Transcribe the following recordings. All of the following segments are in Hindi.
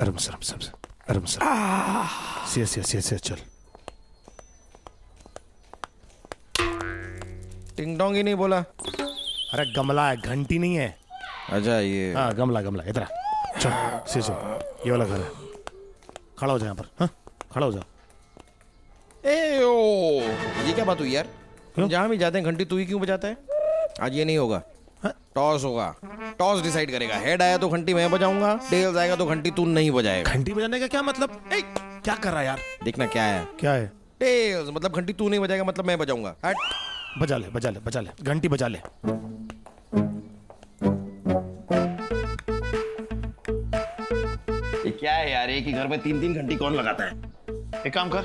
आराम से आराम से यस चल। टिंग टोंग ही नहीं बोला। अरे गमला है, घंटी नहीं है। अच्छा ये हाँ गमला इधर आ। चल चल, ये वाला घर है। खड़ा हो जा यहाँ पर। हाँ खड़ा हो जा। ए ओ ये क्या बात हुई यार? क्यों? जहाँ भी जाते हैं घंटी तू ही क्यों बजाता है? आज ये नहीं होगा। हाँ? टॉस होगा, टॉस डिसाइड करेगा। हेड आया तो घंटी मैं बजाऊंगा, टेल्स आएगा तो घंटी तू नहीं बजाएगा। घंटी बजाने का क्या मतलब? क्या कर रहा है यार? देखना क्या है। क्या है? टेल्स मतलब घंटी तू नहीं बजाएगा, मतलब मैं बजाऊंगा। हट। बजा ले घंटी बजा ले। ये क्या है यार? एक ही घर में 3-3 घंटी कौन लगाता है? एक काम कर,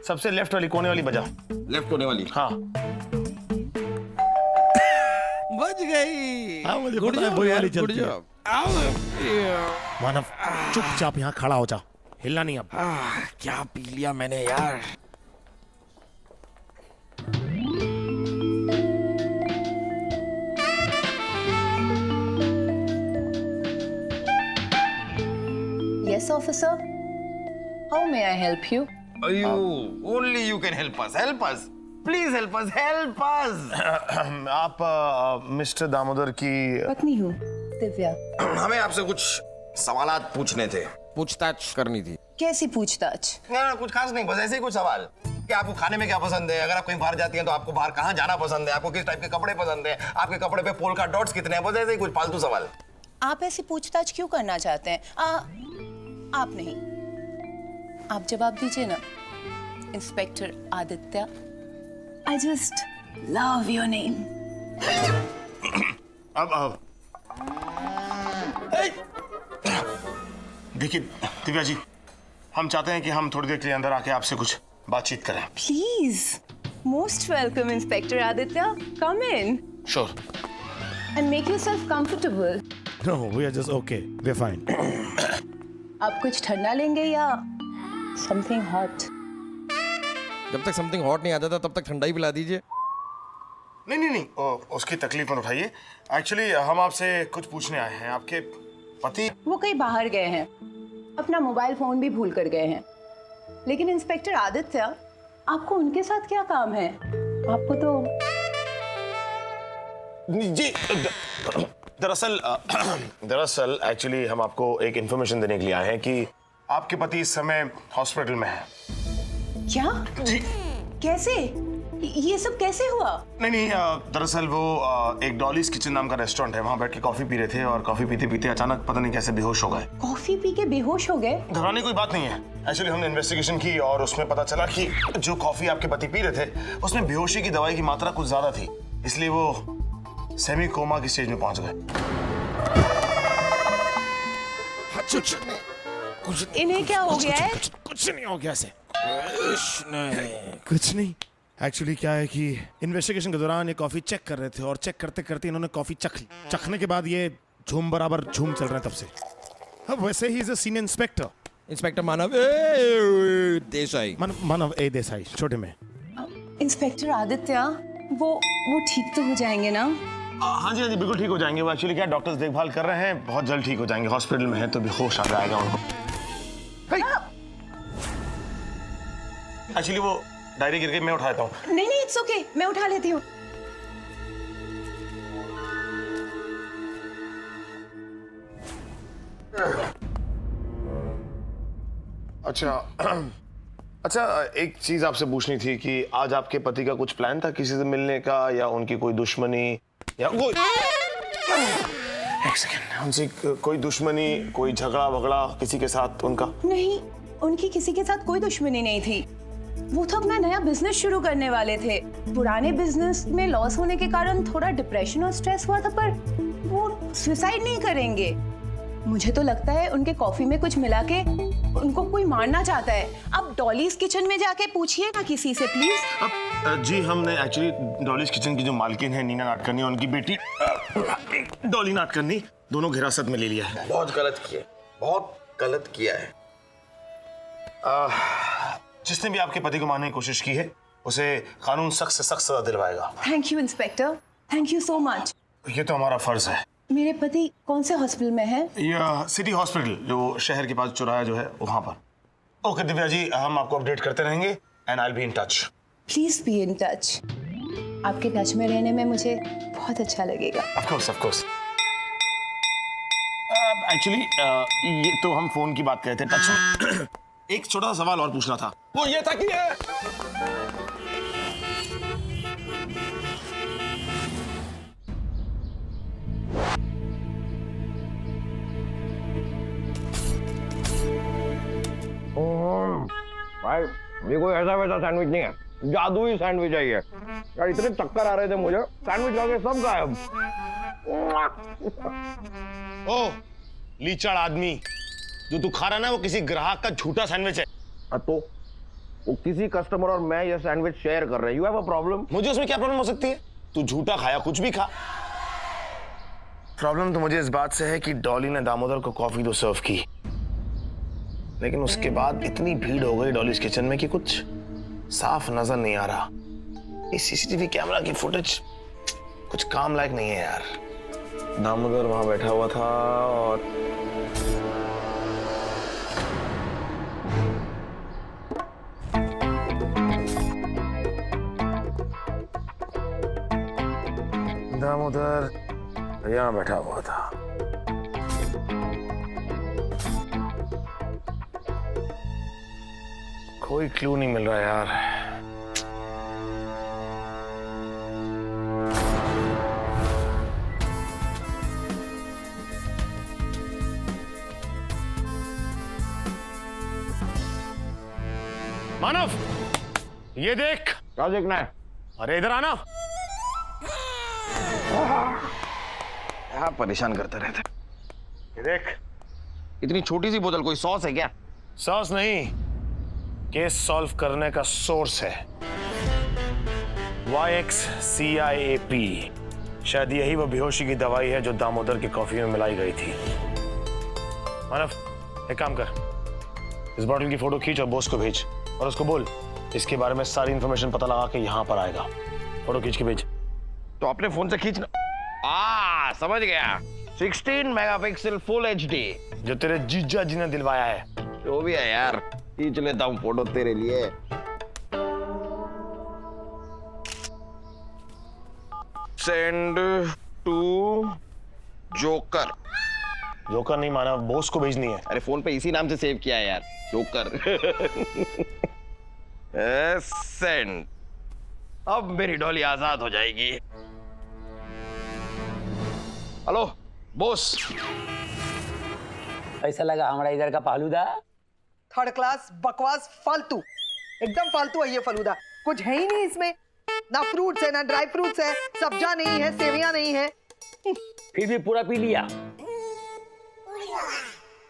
सबसे लेफ्ट वाली कोने वाली बजा। लेफ्ट होने वाली। हाँ बज गई। हाँ, मुझे गुड पता है, जॉब वही यार, वाली गुड चलती है। जॉब। मानव चुपचाप यहाँ खड़ा हो जा, हिलना नहीं अब। क्या पी लिया मैंने यार? Yes, officer. How may I help you? Only you can help us. Help us. Please help us. Help us. आप मिस्टर दामोदर की पत्नी हूँ, दिव्या। हमें आपसे कुछ सवालात पूछने थे। पूछताछ करनी थी। कैसी पूछताछ? कुछ खास नहीं, बस ऐसे ही कुछ सवाल कि आपको खाने में क्या पसंद है, अगर आप कहीं बाहर जाती हैं तो आपको बाहर कहाँ जाना पसंद है, आपको किस टाइप के कपड़े पसंद है, आपके कपड़े पे पोलका डॉट्स कितने हैं, बस ऐसे ही कुछ फालतू सवाल। आप ऐसी पूछताछ क्यों करना चाहते हैं? आप नहीं, आप जवाब दीजिए ना। Inspector Aditya. I just love your name. अब देखिए दिव्या जी, हम चाहते हैं कि हम थोड़ी देर के लिए अंदर आके आपसे कुछ बातचीत करें। Please, most welcome, Inspector Aditya. Come in Sure. and make yourself comfortable. No, we are just okay. We're fine. आप कुछ ठंडा लेंगे या something hot? जब तक समथिंग हॉट नहीं आता था तब तक ठंडा ही पिला दीजिए। नहीं, उसकी तकलीफ मत उठाइए। एक्चुअली हम आपसे कुछ पूछने आए हैं। आपके पति वो कहीं बाहर गए हैं, अपना मोबाइल फोन भी भूल कर गए हैं। लेकिन इंस्पेक्टर आदित्य, आपको उनके साथ क्या काम है? आपको तो जी दरअसल एक्चुअली हम आपको एक इंफॉर्मेशन देने के लिए आए हैं कि आपके पति इस समय हॉस्पिटल में हैं। क्या? जी कैसे? ये सब कैसे हुआ? नहीं, दरअसल वो एक डॉलीज किचन नाम का रेस्टोरेंट है, वहाँ बैठ के कॉफी पी रहे थे और कॉफी पीते पीते अचानक पता नहीं कैसे बेहोश हो गए। कॉफी पी के बेहोश हो गए? घबराने की कोई बात नहीं है। एक्चुअली हमने इन्वेस्टिगेशन की और उसमें पता चला कि जो कॉफी आपके पति पी रहे थे उसमें बेहोशी की दवाई की मात्रा कुछ ज्यादा थी, इसलिए वो सेमी कोमा की स्टेज में पहुंच गए। इन्हें क्या हो गया है? कुछ नहीं हो गया ऐसे। कुछ नहीं। एक्चुअली क्या है कि इन्वेस्टिगेशन के दौरान ये कॉफी चेक कर रहे थे और चेक करते करते इन्होंने कॉफी चख ली। चखने के बाद ये झूम बराबर झूम चल रहे हैं तब से। अब वैसे he is a senior inspector. Inspector Manav Desai. Manav A Desai, छोटे में। इंस्पेक्टर आदित्य, वो ठीक तो हो जाएंगे ना? हाँ जी बिल्कुल ठीक हो जाएंगे। वो एक्चुअली क्या डॉक्टर्स देखभाल कर रहे हैं, बहुत जल्द ठीक हो जाएंगे। हॉस्पिटल में है तो बेहोश आ जाएगा उनको। एक्चुअली वो डायरी गिर गई, मैं उठा लेता हूँ। नहीं, इट्स ओके, मैं उठा लेती हूँ। अच्छा, एक चीज आपसे पूछनी थी कि आज आपके पति का कुछ प्लान था किसी से मिलने का, या उनकी कोई दुश्मनी, या कोई एक सेकंड, उनसे कोई दुश्मनी, कोई झगड़ा वगड़ा किसी के साथ उनका? नहीं, उनकी किसी के साथ कोई दुश्मनी नहीं थी। वो तो अपना नया बिजनेस शुरू करने वाले थे। पुराने बिजनेस में लॉस होने के कारण थोड़ा डिप्रेशन और स्ट्रेस हुआ था, पर वो सुसाइड नहीं करेंगे। मुझे तो लगता है उनके कॉफी में कुछ मिला के उनको कोई मारना चाहता है। आप डॉलीज किचन में जाके पूछिए ना किसी से, प्लीज। जी हमने एक्चुअली डॉलीज किचन की जो मालकिन है नीना नाटकर्णी, उनकी बेटी डॉली नाटकर्णी, दोनों को हिरासत में ले लिया है। बहुत गलत किया है। जिसने भी आपके पति को मारने की कोशिश की है उसे कानून सख्त से सख्त सजा दिलवाएगा। Thank you inspector, thank you so much. ये तो हमारा फर्ज है। मेरे पति कौन से हॉस्पिटल में है? ये सिटी हॉस्पिटल जो शहर के पास चौराहा जो है वहां पर। ओके दिव्या जी, हम आपको अपडेट करते रहेंगे and I will be in touch. Please be in touch. आपके टच में रहने में मुझे बहुत अच्छा लगेगा। Of course. एक्चुअली ये तो हम फोन की बात कर रहे थे, टच में एक छोटा सा सवाल और पूछना था। वो ये था कि भाई ये कोई ऐसा वैसा सैंडविच नहीं है, जादुई सैंडविच है ये। यार इतने चक्कर आ रहे थे मुझे, सैंडविच खा के सब गायब। ओ लीचड़ आदमी, जो तू खा रहा ना वो किसी ग्राहक का झूठा सैंडविच है। तो वो किसी कस्टमर और मैं ये सैंडविच शेयर कर रहे हैं। You have a problem? मुझे उसमें क्या प्रॉब्लम हो सकती है? तू झूठा खाया कुछ भी खा। प्रॉब्लम तो मुझे इस बात से है कि डॉली ने दामोदर को कॉफी तो सर्व की, लेकिन उसके बाद इतनी भीड़ हो गई डॉलीज किचन में कि कुछ साफ नजर नहीं आ रहा। इस सीसीटीवी कैमरा की फुटेज कुछ काम लायक नहीं है यार। दामोदर वहां बैठा हुआ था और दामोदर यहां बैठा हुआ था। कोई क्लू नहीं मिल रहा यार। मानव, ये देख। क्या देखना है? अरे इधर आना। क्या परेशान करते रहते। ये देख। इतनी छोटी सी बोतल, कोई सॉस है क्या? सॉस नहीं, केस सॉल्व करने का सोर्स है। YXCIAP, शायद यही वो बेहोशी की दवाई है जो दामोदर की कॉफी में मिलाई गई थी। मानव एक काम कर, इस बॉटल की फोटो खींच और बॉस को भेज और उसको बोल इसके बारे में सारी इंफॉर्मेशन पता लगा के यहाँ पर आएगा। फोटो खींच के भेज। तो अपने फोन से खींचना। समझ गया। 16 मेगापिक्सल फुल HD, जो तेरे जीजा जी ने दिलवाया है। जो भी है यार, खींच लेता हूँ फोटो तेरे लिए। Send to joker. जोकर नहीं माना, बॉस को भेजनी है। अरे फोन पे इसी नाम से सेव किया है यार, जोकर। सेंड। अब मेरी डॉली आजाद हो जाएगी। Hello boss. ऐसा लगा हमारा इधर का फालूदा। थर्ड क्लास बकवास फालतू, एकदम फालतू है ये फालूदा। कुछ है ही नहीं इसमें, ना फ्रूट्स है ना ड्राई फ्रूट्स है, सब्जा नहीं है, सेवियां नहीं है। फिर भी पूरा पी लिया।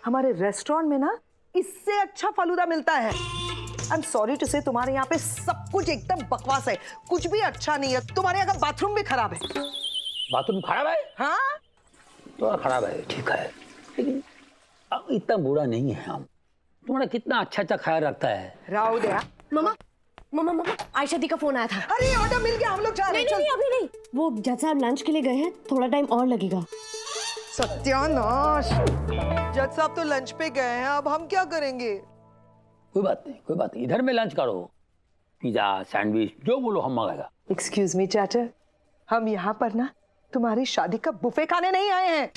हमारे रेस्टोरेंट में ना इससे अच्छा फालूदा मिलता है। आई एम सॉरी टू से, तुम्हारे यहाँ पे सब कुछ एकदम बकवास है, कुछ भी अच्छा नहीं है। तुम्हारे यहाँ का बाथरूम भी खराब है। बाथरूम खराब है? हाँ थोड़ा खराब है, ठीक है, लेकिन अब इतना बुरा नहीं है। हम तुम्हारा कितना अच्छा अच्छा ख्याल रखता है। राव दया। मम्मा मम्मा मम्मा आयशा दी का फोन आया था। अरे ऑर्डर मिल गया, हम लोग जा रहे हैं। नहीं अभी नहीं, वो जज साहब लंच के लिए गए हैं, थोड़ा टाइम और लगेगा। सत्यानाश, जज साहब तो लंच पे गए हैं, अब हम क्या करेंगे? कोई बात नहीं, इधर में लंच करो। पिज्जा सैंडविच जो बोलो हम मंगाएगा। एक्सक्यूज मी चाचा, हम यहाँ पर ना तुम्हारी शादी का बुफे खाने नहीं आए हैं।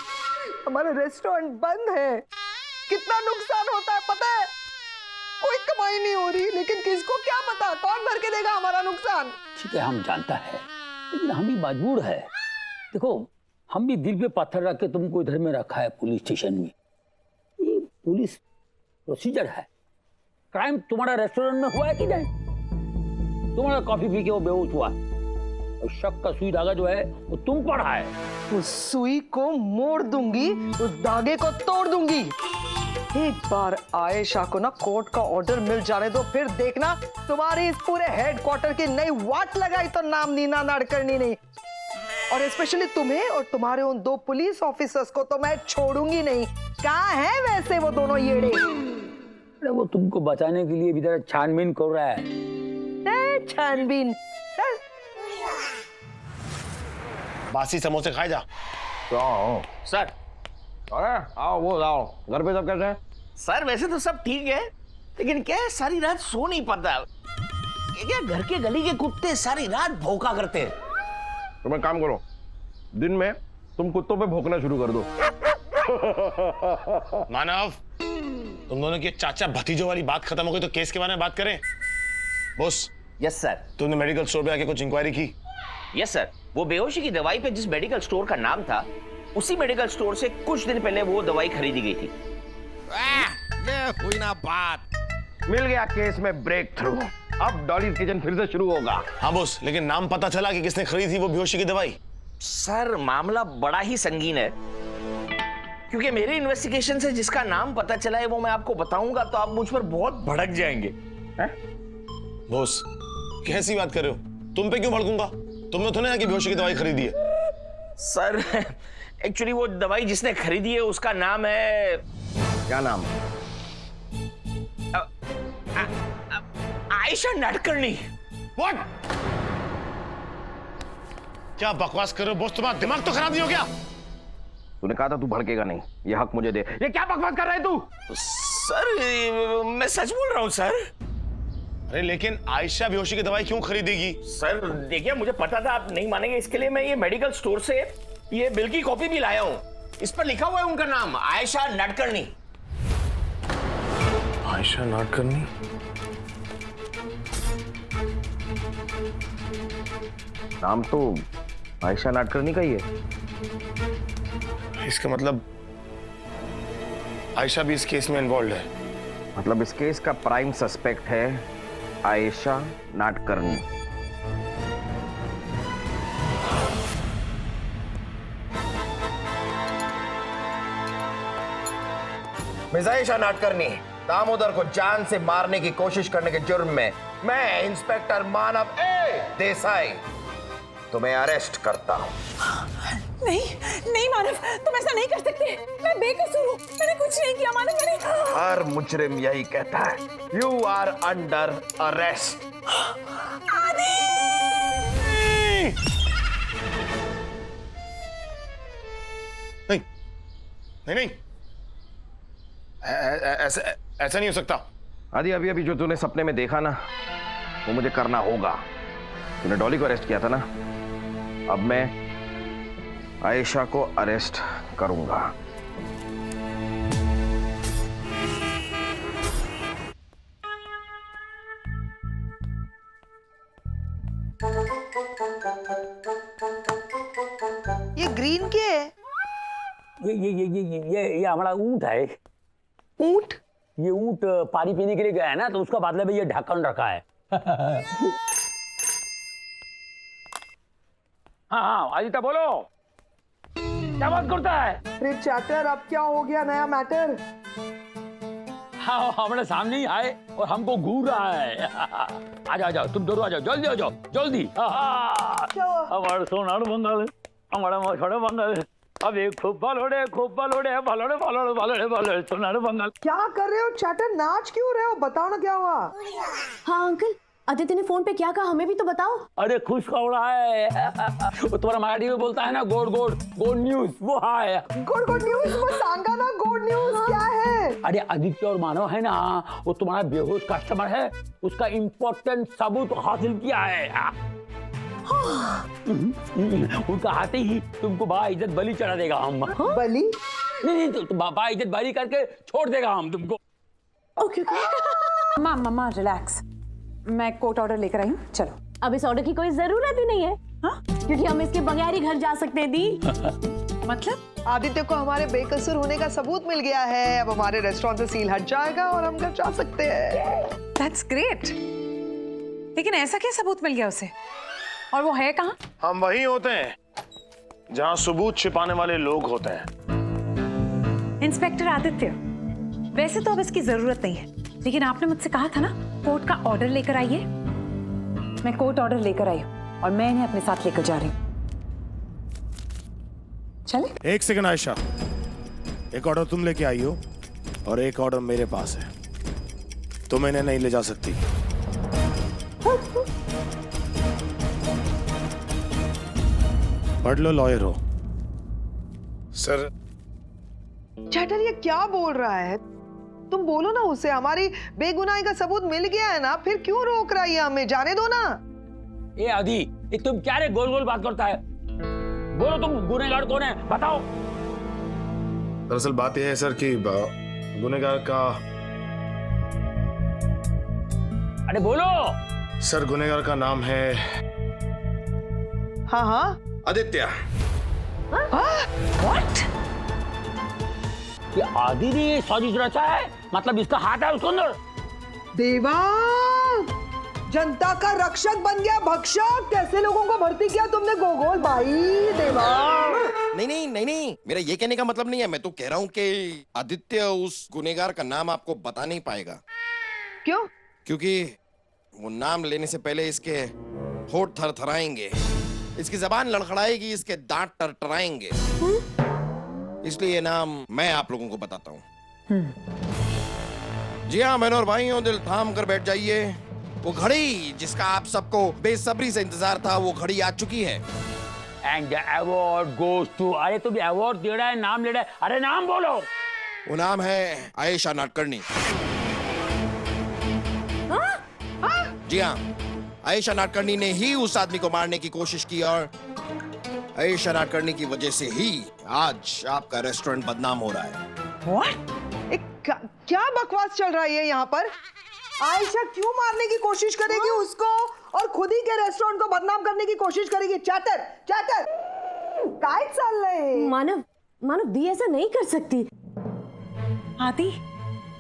हमारा रेस्टोरेंट बंद है। कितना नुकसान होता है पता है? कोई कमाई नहीं हो रही, लेकिन किसको क्या पता कौन भर के देगा हमारा नुकसान। ठीक है, हम जानता है, लेकिन हम भी मजबूर है। देखो, हम भी दिल पे पत्थर रख के तुमको इधर में रखा है पुलिस स्टेशन में। ये पुलिस प्रोसीजर है। क्राइम तुम्हारा रेस्टोरेंट में हुआ है कि नहीं? तुम्हारा कॉफी पी के वो बेहोश हुआ, और शक का सुई धागा जो है वो तुम पर है। उस सुई को मोड़ दूंगी, उस धागे को तोड़ दूंगी। एक बार आयशा को ना कोर्ट का ऑर्डर मिल जाने दो, फिर देखना तुम्हारी इस पूरे हेडक्वार्टर की नई वाट लगाई तो नाम नीना नाड़कर्णी नहीं। और स्पेशली तुम्हें और तुम्हारे उन 2 पुलिस ऑफिसर्स को तो मैं छोड़ूंगी नहीं। कहाँ है वैसे वो दोनों येड़े? अरे वो तुमको बचाने के लिए भी जरा छानबीन कर रहा है। छानबीन? बासी समोसे खाए जा। क्या सर अरे आओ वो आओ, घर पे सब कैसे हैं? सर वैसे तो सब ठीक है, लेकिन क्या है सारी रात सो नहीं पाता। क्या घर के गली के कुत्ते सारी रात भौंका करते हैं। तुम एक काम करो, दिन में तुम कुत्तों पे भौंकना शुरू कर दो। मानव, तुम दोनों की चाचा भतीजों वाली बात खत्म हो गई तो केस के बारे में बात करें। Boss, yes sir. तुमने मेडिकल स्टोर पे आके कुछ इंक्वायरी की? यस सर, वो बेहोशी की दवाई पे जिस मेडिकल स्टोर का नाम था, उसी मेडिकल स्टोर से कुछ दिन पहले वो दवाई खरीदी गई थी। ये हुई ना बात। मिल गया केस में ब्रेक थ्रू। अब डॉलीज किचन फिर से शुरू होगा। हाँ बॉस, लेकिन नाम पता चला कि किसने खरीदी थी वो बेहोशी की दवाई? सर मामला बड़ा ही संगीन है, क्योंकि मेरे इन्वेस्टिगेशन से जिसका नाम पता चला है वो मैं आपको बताऊंगा तो आप मुझ पर बहुत भड़क जाएंगे। बॉस, कैसी बात कर रहे हो? तुम पे क्यों भड़कूंगा? तुमने तो नहीं कि बेहोशी की दवाई खरीदी है। सर एक्चुअली वो दवाई जिसने खरीदी है उसका नाम है, क्या नाम? आयशा नाडकर्णी। What? क्या बकवास कर रहे हो बॉस? तुम्हारा दिमाग तो खराब नहीं हो गया? तूने कहा था तू भड़केगा नहीं, ये हक मुझे दे। ये क्या बकवास कर रहा है तू? सर मैं सच बोल रहा हूं सर। अरे लेकिन आयशा बेहोशी की दवाई क्यों खरीदेगी? सर देखिए, मुझे पता था आप नहीं मानेंगे, इसके लिए मैं ये मेडिकल स्टोर से ये बिल की कॉपी भी लाया हूं। इस पर लिखा हुआ है उनका नाम, आयशा नाडकर्णी। आयशा नाडकर्णी? नाम तो आयशा नाडकर्णी का ही है। इसका मतलब आयशा भी इस केस में इन्वॉल्व है। मतलब इस केस का प्राइम सस्पेक्ट है आयशा नाडकर्णी। मिस आयशा नाडकर्णी, दामोदर को जान से मारने की कोशिश करने के जुर्म में मैं इंस्पेक्टर मानव ए देसाई तुम्हें अरेस्ट करता हूं। नहीं नहीं मानव, तुम ऐसा नहीं कर सकते। मैं बेकसूर हूँ, मैंने कुछ नहीं किया मानव। मैंने हर मुजरिम यही कहता है। You are under arrest. नहीं नहीं नहीं, ऐसा ऐसा नहीं हो सकता। आदि अभी अभी जो तूने सपने में देखा ना, वो मुझे करना होगा। तूने डॉली को अरेस्ट किया था ना, अब मैं आयशा को अरेस्ट करूंगा। ये ग्रीन क्या है? ये हमारा ऊंट है। ऊंट? ये ऊंट पानी पीने के लिए गया है ना, तो उसका बदले में ये ढक्कन रखा है। हाँ आदित्य बोलो, क्या बात करता है? अरे चैटर, अब क्या हो गया नया मैटर? हाँ हमारे सामने ही आए और हमको घूर रहा है। आ जाओ तुम दोनों, आ जाओ जल्दी, आ जाओ जल्दी। क्या हुआ? हमारे सोनार बंगाल, हमारा मछोड़े बंगाल, अब एक खूब बलोड़े सोनार बंगाल। क्या कर रहे हो चैटर? नाच क्यों रहे हो? बताओ ना क्या हुआ? हाँ अंकल, आदित्य ने फोन पे क्या कहा, हमें भी तो बताओ। अरे खुश हो रहा है। वो तुम्हारा मराठी में बोलता है ना, गोड न्यूज, वो है। Good news? वो सांगा ना गुड न्यूज क्या है? अरे आदित्य और मानव है ना, वो तुम्हारा बेहोश कस्टमर है, उसका इम्पोर्टेंट सबूत हासिल किया है। उनका आते ही तुमको बाइज्जत बलि चढ़ा देगा हम। बलि? नहीं तो बाइज्जत बलि करके छोड़ देगा हम तुमको। ओके मामा रिलैक्स, मैं कोर्ट ऑर्डर लेकर आई हूँ, चलो। अब इस ऑर्डर की कोई जरूरत ही नहीं है। हाँ? क्योंकि हम इसके बगैर ही घर जा सकते हैं दी। मतलब आदित्य को हमारे बेकसूर होने का सबूत मिल गया है। अब हमारे रेस्टोरेंट से सील हट जाएगा और हम घर जा सकते हैं। That's great. लेकिन ऐसा क्या सबूत मिल गया उसे, और वो है कहाँ? हम वही होते हैं जहां सबूत छिपाने वाले लोग होते हैं। इंस्पेक्टर आदित्य, वैसे तो अब इसकी जरूरत नहीं है, लेकिन आपने मुझसे कहा था ना कोर्ट का ऑर्डर लेकर आइए। मैं कोर्ट ऑर्डर लेकर आई हूँ और मैं इन्हें अपने साथ लेकर जा रही हूँ। चले? एक सेकंड आयशा, एक ऑर्डर तुम लेके आई हो और एक ऑर्डर मेरे पास है। तुम इन्हें नहीं ले जा सकती। पढ़ लो, लॉयर हो। सर चैटर ये क्या बोल रहा है? तुम बोलो ना उसे, हमारी बेगुनाही का सबूत मिल गया है ना, फिर क्यों रोक रहा है हमें? जाने दो ना। ए आदि, ये तुम क्या रे गोल गोल बात करता है? बोलो तुम गुनहगार कौन है, बताओ। दरअसल बात यह है सर कि गुनहगार का, अरे बोलो। सर गुनहगार का नाम है हाँ हाँ आदित्य। व्हाट? ये आदि ने साजिश रचा है, मतलब इसका हाथ है उसके अंदर। देवा, जनता का रक्षक बन गया भक्षक। कैसे लोगों को भर्ती किया तुमने गोगोल भाई? देवा नहीं, मेरा ये कहने का मतलब नहीं है। मैं तो कह रहा हूँ कि आदित्य उस गुनहगार का नाम आपको बता नहीं पाएगा। क्यों? क्योंकि वो नाम लेने से पहले इसके होठ थरथराएंगे, इसकी जबान लड़खड़ाएगी, इसके दांत टरटराएंगे। इसलिए ये नाम मैं आप लोगों को बताता हूँ। जी हाँ बहनों और भाइयों, दिल थाम कर बैठ जाइए। वो घड़ी जिसका आप सबको बेसब्री से इंतजार था, वो घड़ी आ चुकी है। And the award goes to, अरे तुम अवार्ड दे रहा है, नाम ले रहा है, अरे नाम बोलो। वो नाम है आयशा नाडकर्णी। जी हाँ, आयशा नाडकर्णी ने ही उस आदमी को मारने की कोशिश की और आयशा नाडकर्णी की वजह से ही आज आपका रेस्टोरेंट बदनाम हो रहा है। व्हाट? क्या बकवास चल रहा है यहाँ पर? आयशा क्यों मारने की कोशिश करेगी उसको और खुद ही के रेस्टोरेंट को बदनाम करने की कोशिश करेगी? चैटर चैटर काय चल रहे? मानव दी ऐसा नहीं कर सकती। आदि,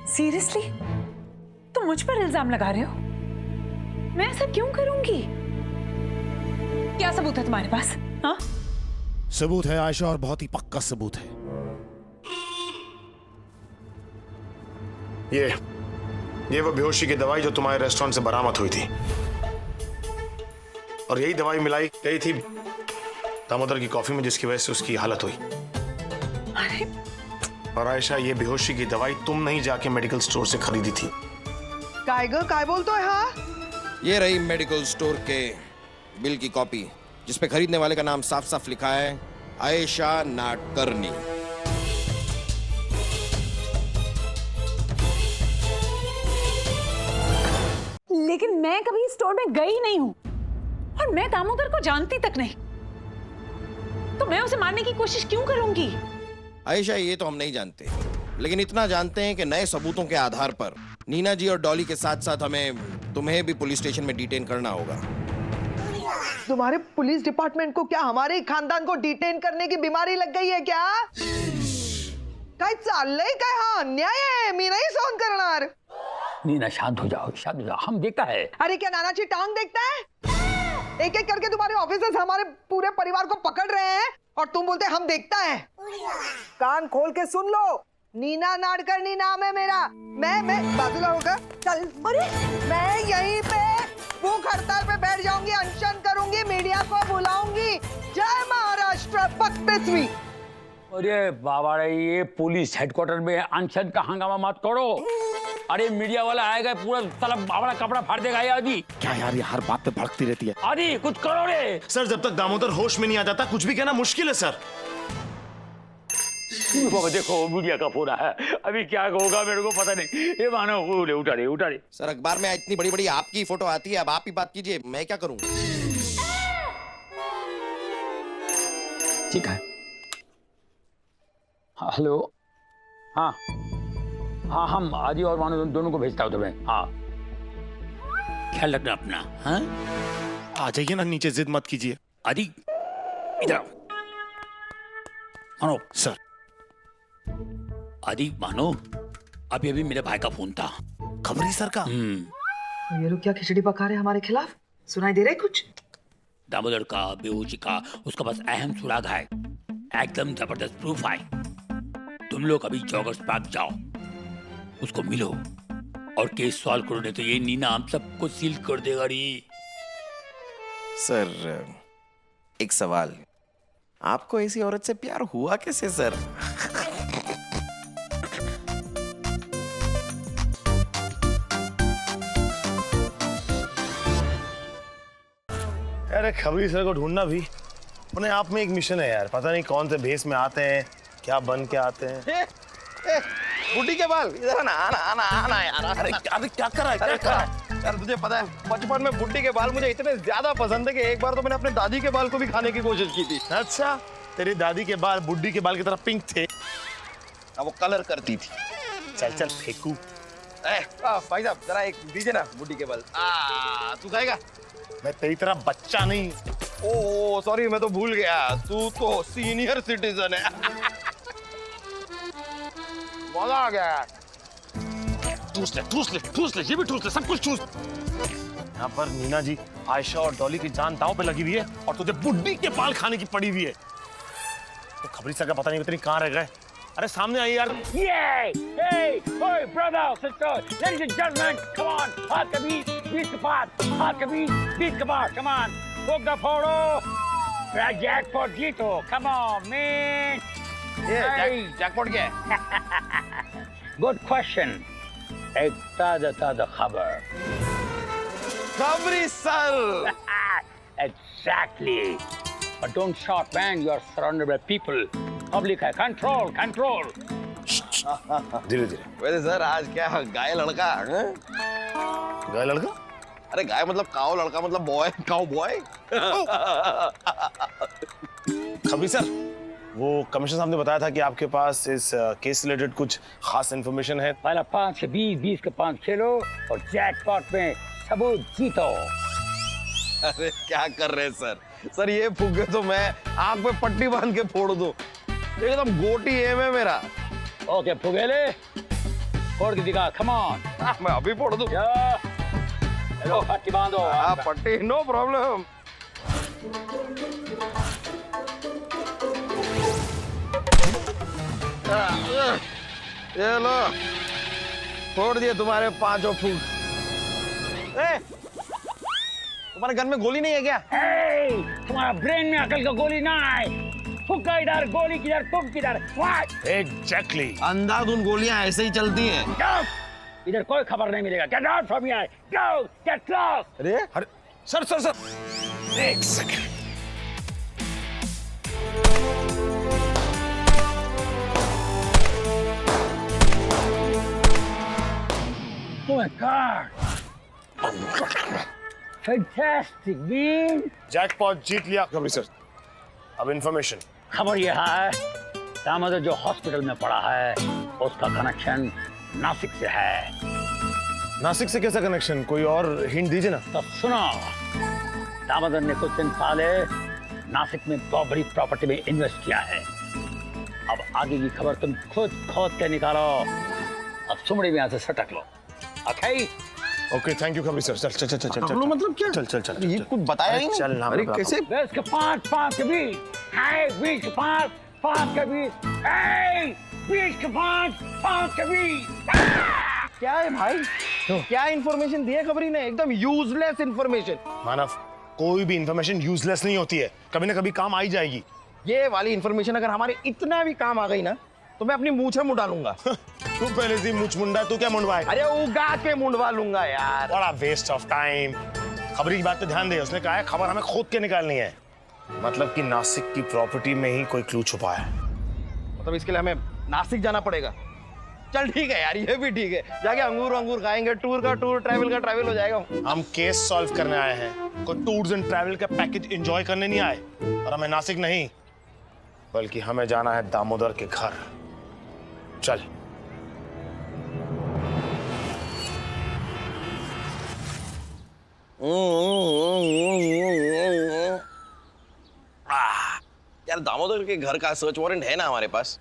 सीरियसली तुम मुझ पर इल्जाम लगा रहे हो? मैं ऐसा क्यों करूंगी? क्या सबूत है तुम्हारे पास? हाँ, सबूत है आयशा, और बहुत ही पक्का सबूत है। ये वो बेहोशी की दवाई जो तुम्हारे रेस्टोरेंट से बरामद हुई थी, और यही दवाई मिलाई गई थी दामोदर की कॉफी में, जिसकी वजह से उसकी हालत हुई। अरे और आयशा, ये बेहोशी की दवाई तुम नहीं जाके मेडिकल स्टोर से खरीदी थी। काय बोल तो है? हाँ, ये रही मेडिकल स्टोर के बिल की कॉपी, जिसपे खरीदने वाले का नाम साफ साफ लिखा है, आयशा नाडकर्णी। लेकिन मैं कभी इस स्टोर में गई नहीं हूं और मैं दामोदर को जानती तक नहीं, तो मैं उसे मारने की कोशिश क्यों करूंगी? आयशा, ये तो हम नहीं जानते, लेकिन इतना जानते हैं कि नए सबूतों के आधार पर नीना जी और डॉली के साथ साथ हमें तुम्हें भी पुलिस स्टेशन में डिटेन करना होगा। तुम्हारे पुलिस डिपार्टमेंट को क्या हमारे खानदान को डिटेन करने की बीमारी लग गई है क्या? काय चाललंय काय? हा अन्याय है, मी नहीं सहन करणार। नीना शांत हो जाओ, हम देखता है। अरे क्या नानाची टांग देखता है? एक एक करके तुम्हारे ऑफिसर्स हमारे पूरे परिवार को पकड़ रहे हैं और तुम बोलते हम देखता है। कान खोल के सुन लो, नीना नाडकर्णी नाम है मेरा। मैं बाजूला होकर चल। अरे मैं यहीं पे भूख हड़ताल पे बैठ जाऊंगी, अनशन करूंगी, मीडिया को बुलाऊंगी। जय महाराष्ट्र, पक्तस्वी। अरे बाबा रे, ये पुलिस हेडक्वार्टर में अनशन का हंगामा मत करो। अरे मीडिया वाला आएगा, पूरा साला बाबड़ा कपड़ा फाड़ देगा ये आदि। क्या यार, ये हर बात पे भड़कती रहती है। आदि कुछ करो रे। सर, जब तक दामोदर होश में नहीं आ जाता, कुछ भी कहना मुश्किल है सर। बाबा देखो, मीडिया का फोन है, अभी क्या होगा मेरे को पता नहीं। ये मानो उठा रे। सर, अखबार में इतनी बड़ी बड़ी आपकी फोटो आती है, अब आप ही बात कीजिए, मैं क्या करूं? ठीक है। हेलो, हाँ, हम आदि और मानो दोनों को भेजता हूँ तुम्हें। हाँ, ख्याल रखना अपना। हाँ, आ जाइए ना नीचे, जिद मत कीजिए। आदि इधर मानो। सर, आदि मानो, अभी मेरे भाई का फोन था। खबरी सर का? ये लोग क्या खिचड़ी पका रहे हैं हमारे खिलाफ? सुनाई दे रहा है कुछ? दामोदर का, बेहोशी का, उसका बस अहम सुराग है, एकदम जबरदस्त प्रूफ है। तुम लोग अभी जॉगर्स पार्क जाओ, उसको मिलो और केस सॉल्व करो, नहीं तो ये नीना हम सबको सील कर देगा री। सर, एक सवाल, आपको ऐसी औरत से प्यार हुआ कैसे सर? अरे खबरी सर को ढूंढना भी अपने आप में एक मिशन है यार। पता नहीं कौन से भेस में आते हैं, क्या बन के आते हैं? बुड्ढी के बाल इधर आना आना आना आना यार। अरे क्या कर रहा है, क्या कर रहा है? यार तुझे पता है बचपन में बुड्ढी के बाल मुझे इतने ज्यादा पसंद है कि एक बार तो मैंने अपने दादी के बाल को भी खाने की कोशिश की थी। अच्छा, तेरी दादी के बाल बुड्ढी के बाल की तरह पिंक थे। अब वो कलर करती थी। चल चल फेंकू। भाई साहब जरा एक दीजिए ना बुड्ढी के बाल। तू खाएगा? मैं तेरी तरह बच्चा नहीं। ओ सॉरी, मैं तो भूल गया, तू तो सीनियर सिटीजन है। मजा आ गया। ठूस ले, ये भी ठूस ले, सब कुछ ठूस। यहाँ पर नीना जी, आयशा और डॉली की जान दांव पे लगी हुई है और तुझे बुड्ढी के बाल खाने की पड़ी हुई है। तो खबरी सा का पता नहीं इतनी कहाँ रह गए। अरे सामने आई यार। Yay! Hey! Hey, brother, sister, ladies and gentlemen, come on! हाथ के बीच के पास, हाथ के बीच के पास, come on! Book the photo! Jackpot जीतो, come on, man! ये जैकपॉट क्या है? Good question. एक ताजा खबर. खबरी sir. Exactly. But don't shout, man. You are surrounded by people. Public है. Control. धीरे धीरे। वैसे सर आज क्या गाय लड़का है? गाय लड़का? अरे गाय मतलब काओ, लड़का मतलब बॉय, काओ बॉय। खबरी सर, वो कमिश्नर साहब ने बताया था कि आपके पास इस केस रिलेटेड कुछ खास इंफॉर्मेशन है। पहला 5 से 20 के 5 खेलो और जैकपॉट में सबूत जीतो। अरे क्या कर रहे हैं सर? सर ये फुग्गे तो मैं आंख पे पट्टी बांध के फोड़ दूं। एकदम गोटी एम है मेरा। ओके फुगेले, फोड़ के दिखा, come on। मैं अभी फोड़ दूं। हेलो पट्टी बांधो। हाँ पट्टी, नो प्रॉब्लम। ये लो, फोड़ दिए तुम्हारे 5 फूट। तुम्हारे गन में गोली नहीं है क्या? Hey, तुम्हारा ब्रेन में अकल का गोली ना है। फुक्का इधर, गोली किधर, तुम किधर? What? एग्जैक्टली। अंधाधुन गोलियां ऐसे ही चलती हैं। इधर कोई खबर नहीं मिलेगा। Get out from here. Go, get lost. अरे सर एक second. Oh my God. Fantastic, man. Jackpot जीत लिया खबरी सर। अब इंफॉर्मेशन। खबर यह है, दामोदर जो हॉस्पिटल में पड़ा है उसका कनेक्शन नासिक से है। नासिक से कैसा कनेक्शन? कोई और हिंट दीजिए ना। तो सुनो, दामोदर ने कुछ दिन पहले नासिक में बहुत बड़ी प्रॉपर्टी में इन्वेस्ट किया है। अब आगे की खबर तुम खुद खोद के निकालो। अब सुमड़ी में यहाँ से सटक लो। ओके थैंक यू खबरी सर। चल मतलब क्या? चल ये कुछ बताया ही नहीं। चल ना। अरे कैसे? बेस के 5 के 20 है, 20 के 5 के 20 है, 20 के 5 के 20। क्या है भाई? क्या इंफॉर्मेशन दी है खबरी ने? एकदम यूजलेस इंफॉर्मेशन। मानव, कोई भी इंफॉर्मेशन यूजलेस नहीं होती है, कभी ना कभी काम आ ही जाएगी। ये वाली इंफॉर्मेशन अगर हमारे इतना भी काम आ गई ना तो मैं अपनी मूंछें मुंडा लूंगा। तू पहले से मुंछ मुंडा, तू क्या मुंडवाए? अरे उगा के मुंडवा लूंगा यार। बड़ा वेस्ट ऑफ टाइम। खबरी की बात पे ध्यान दे, उसने कहा है खबर हमें खोद के निकालनी है। मतलब कि नासिक की प्रॉपर्टी में ही कोई क्लू छुपा है। मतलब इसके लिए हमें नासिक जाना पड़ेगा। चल ठीक है यार, ये भी ठीक है। जाके अंगूर खाएंगे, टूर का टूर, ट्रैवल का ट्रैवल हो जाएगा। हम केस सॉल्व करने आए हैं, कोई टूर्स एंड ट्रैवल का पैकेज एंजॉय करने नहीं आए। और हमें नासिक नहीं, बल्कि हमें जाना है दामोदर के घर। चल। यार दामोदर के घर का सर्च वारंट है ना हमारे पास,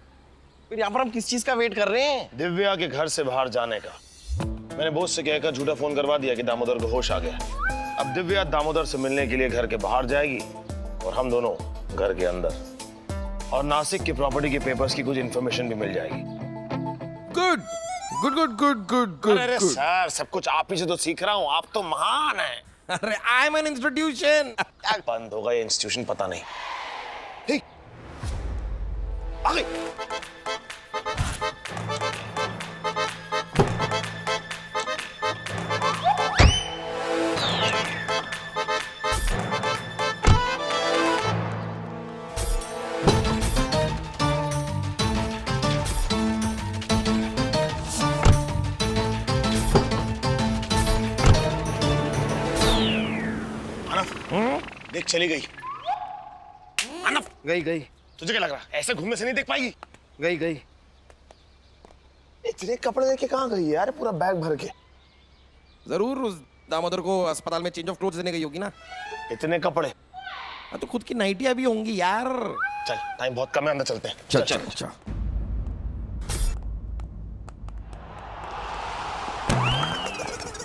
फिर यहाँ पर हम किस चीज का वेट कर रहे हैं? दिव्या के घर से बाहर जाने का। मैंने बॉस से कहकर झूठा फोन करवा दिया कि दामोदर को होश आ गया। अब दिव्या दामोदर से मिलने के लिए घर के बाहर जाएगी और हम दोनों घर के अंदर। और नासिक की प्रॉपर्टी के पेपर्स की कुछ इंफॉर्मेशन भी मिल जाएगी। Good good good good good good. अरे सर, सब कुछ आप ही से तो सीख रहा हूँ, आप तो महान हैं। अरे आई एम एन इंस्टीट्यूशन। बंद होगा ये इंस्टीट्यूशन, पता नहीं। हे, आ गई। देख चली गई। मानव गई गई तुझे क्या लग रहा है ऐसे घूमने से नहीं देख पाएगी? गई गई। इतने कपड़े लेके कहाँ गई यार, पूरा बैग भर के? जरूर उस दामोदर को अस्पताल में चेंज ऑफ क्लोथ्स देने गई होगी ना। इतने कपड़े? हाँ, तो खुद की नाइटियां भी होंगी यार। चल टाइम बहुत कम है, अंदर चलते हैं। चल चल चल।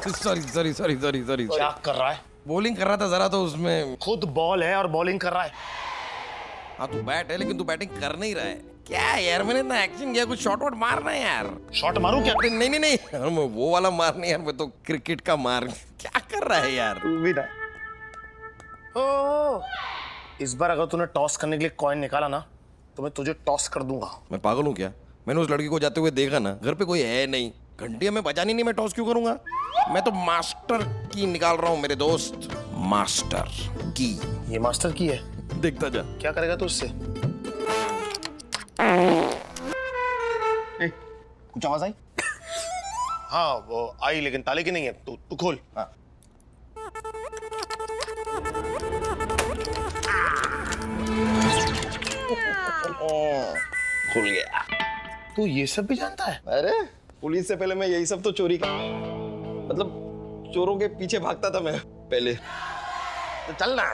Sorry sorry sorry sorry sorry. क्या कर रहा है? बॉलिंग कर रहा था जरा, तो उसमें खुद बॉल है और बॉलिंग कर रहा है। हाँ तू बैट है लेकिन तू बैटिंग कर नहीं रहा है। क्या यार, मैंने इतना एक्शन किया, कुछ शॉट वॉट मारना है यार। शॉट मारूं क्या? अरे नहीं नहीं नहीं यार, मैं वो वाला मार नहीं यार, मैं तो क्रिकेट का मार। क्या कर रहा है यार? तू भी ना। ओ, इस बार अगर तूने टॉस करने के लिए कॉइन निकाला ना तो मैं तुझे टॉस कर दूंगा। मैं पागल हूँ क्या? मैंने उस लड़की को जाते हुए देखा ना, घर पे कोई है नहीं, घंटिया में बजानी नहीं, मैं टॉस क्यों करूंगा? मैं तो मास्टर की निकाल रहा हूँ मेरे दोस्त, मास्टर की। ये मास्टर की है? देखता जा। क्या करेगा तू उससे? कुछ आवाज आई? हाँ वो आई, लेकिन ताले की नहीं है। तू खोल। हाँ। खुल गया। तू ये सब भी जानता है? अरे पुलिस से पहले मैं यही सब तो चोरी का, मतलब चोरों के पीछे भागता था मैं पहले। तो चल ना।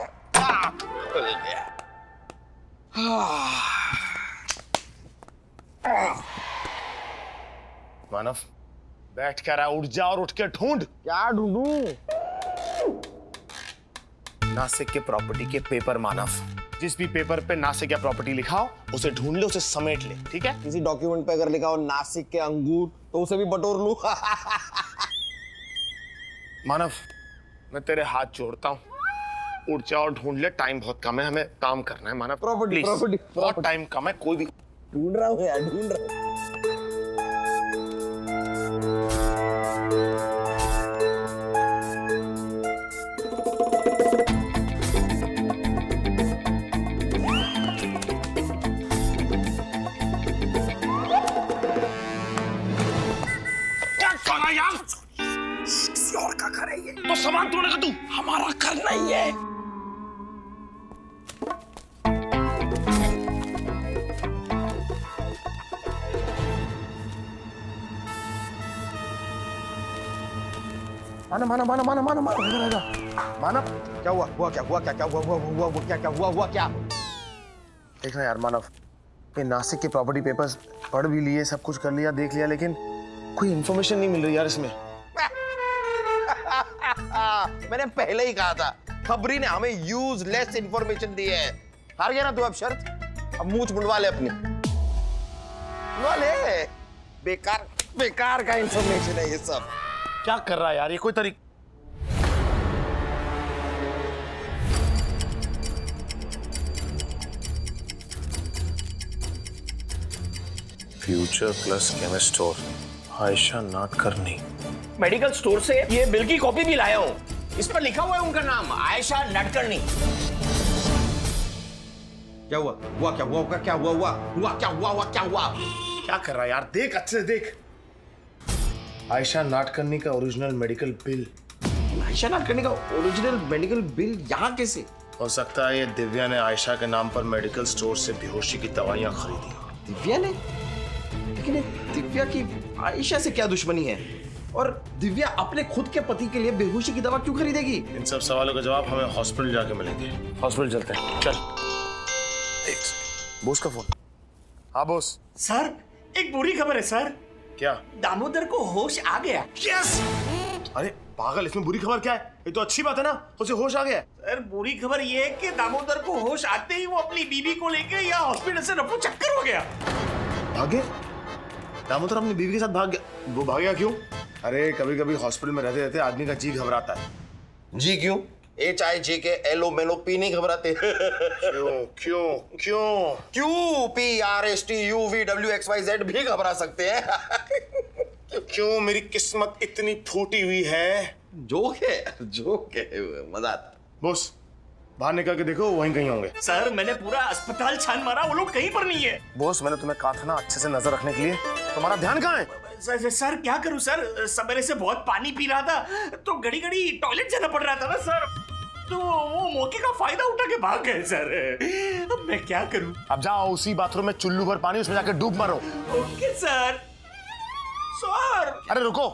खुल गया। मानव बैठ कर उठ जा और उठ के ढूंढ। क्या ढूंढूं? नासिक के प्रॉपर्टी के पेपर मानव। जिस भी पेपर पे नासिक या प्रॉपर्टी लिखा हो उसे ढूंढ ले, उसे समेट ले, ठीक है? किसी डॉक्यूमेंट पे अगर लिखा हो नासिक के अंगूर तो उसे भी बटोर लूं। मानव मैं तेरे हाथ जोड़ता हूँ, उठ जा और ढूंढ ले। टाइम बहुत कम है, हमें काम करना है मानव। प्रॉपर्टी प्रॉपर्टी बहुत टाइम कम है। कोई भी ढूंढ रहा हूँ यार, ढूंढ रहा हूँ। तो सामान तोड़ेगा तू? हमारा घर नहीं है। मानव मानव मानव मानव मानव मानव इधर आजा। मानव क्या हुआ? हुआ क्या? हुआ क्या? क्या हुआ? हुआ क्या? क्या हुआ क्या? देखना यार मानव, ये नासिक के प्रॉपर्टी पेपर्स पढ़ भी लिए, सब कुछ कर लिया, देख लिया, लेकिन कोई इंफॉर्मेशन नहीं मिल रही यार इसमें। मैंने पहले ही कहा था, खबरी ने हमें यूजलेस इंफॉर्मेशन दी है। हार गया ना तू अब शर्त? अब मूंछ मुंडवा ले अपनी, मुंडवा ले। बेकार बेकार का इंफॉर्मेशन है ये सब। क्या कर रहा है यार ये? कोई तरीका? Future plus chemist store, Ayesha Natkarni. Medical store से ये बिल की कॉपी भी लाया हूँ, इस पर लिखा हुआ है उनका नाम, आयशा नाटकर्णी। क्या हुआ? हुआ क्या? हुआ क्या? हुआ हुआ हुआ क्या? हुआ हुआ क्या हुआ? क्या कर रहा है यार? देख अच्छे से देख। आयशा नाटकर्णी का original medical bill. Ayesha Natkarni का ओरिजिनल मेडिकल बिल यहाँ कैसे? हो सकता है ये दिव्या ने आयशा के नाम पर मेडिकल स्टोर से बेहोशी की दवाइयां खरीदी। दिव्या ने? लेकिन ये दिव्या की आयशा से क्या दुश्मनी है? और दिव्या अपने खुद के पति के लिए बेहोशी की दवा क्यों खरीदेगी? इन सब सवालों का जवाब हमें हॉस्पिटल जाके मिलेंगे। हॉस्पिटल चलते हैं, चल। बोस का फोन। हाँ बोस। सर एक बुरी खबर है सर। क्या? दामोदर को होश आ गया। यस! अरे पागल, इसमें बुरी खबर क्या है? ये तो अच्छी बात है ना, उसे होश आ गया। सर बुरी खबर ये है कि दामोदर को होश आते ही वो अपनी बीवी को लेकर यहाँ हॉस्पिटल से रफू चक्कर हो गया। भागे? दामोदर अपनी बीवी के साथ भाग गया? वो भाग गया क्यों? अरे कभी कभी हॉस्पिटल में रहते रहते आदमी का जी घबराता है। जी क्यों? HIJKLO मेलो पी नहीं घबराते? क्यों क्यों क्यों क्यों? PRSTUVWXYZ भी घबरा सकते हैं। क्यों? मेरी किस्मत इतनी फूटी हुई है। जोक है, मजा आता। बॉस बाहर निकल के देखो, वहीं कहीं होंगे। सर मैंने पूरा अस्पताल छान मारा, वो लोग कहीं पर नहीं है। बॉस मैंने तुम्हें कहा था ना अच्छे से नजर रखने के लिए, तुम्हारा ध्यान कहाँ है? सर क्या करूं सर, सवेरे से बहुत पानी पी रहा था तो घड़ी घड़ी टॉयलेट जाना पड़ रहा था ना सर। तो वो मौके का फायदा उठा के भाग गए सर। अब मैं क्या करूं? अब जाओ उसी बाथरूम में चुल्लू भर पानी, उसमें जाके डूब मरो। Okay sir. सर अरे रुको,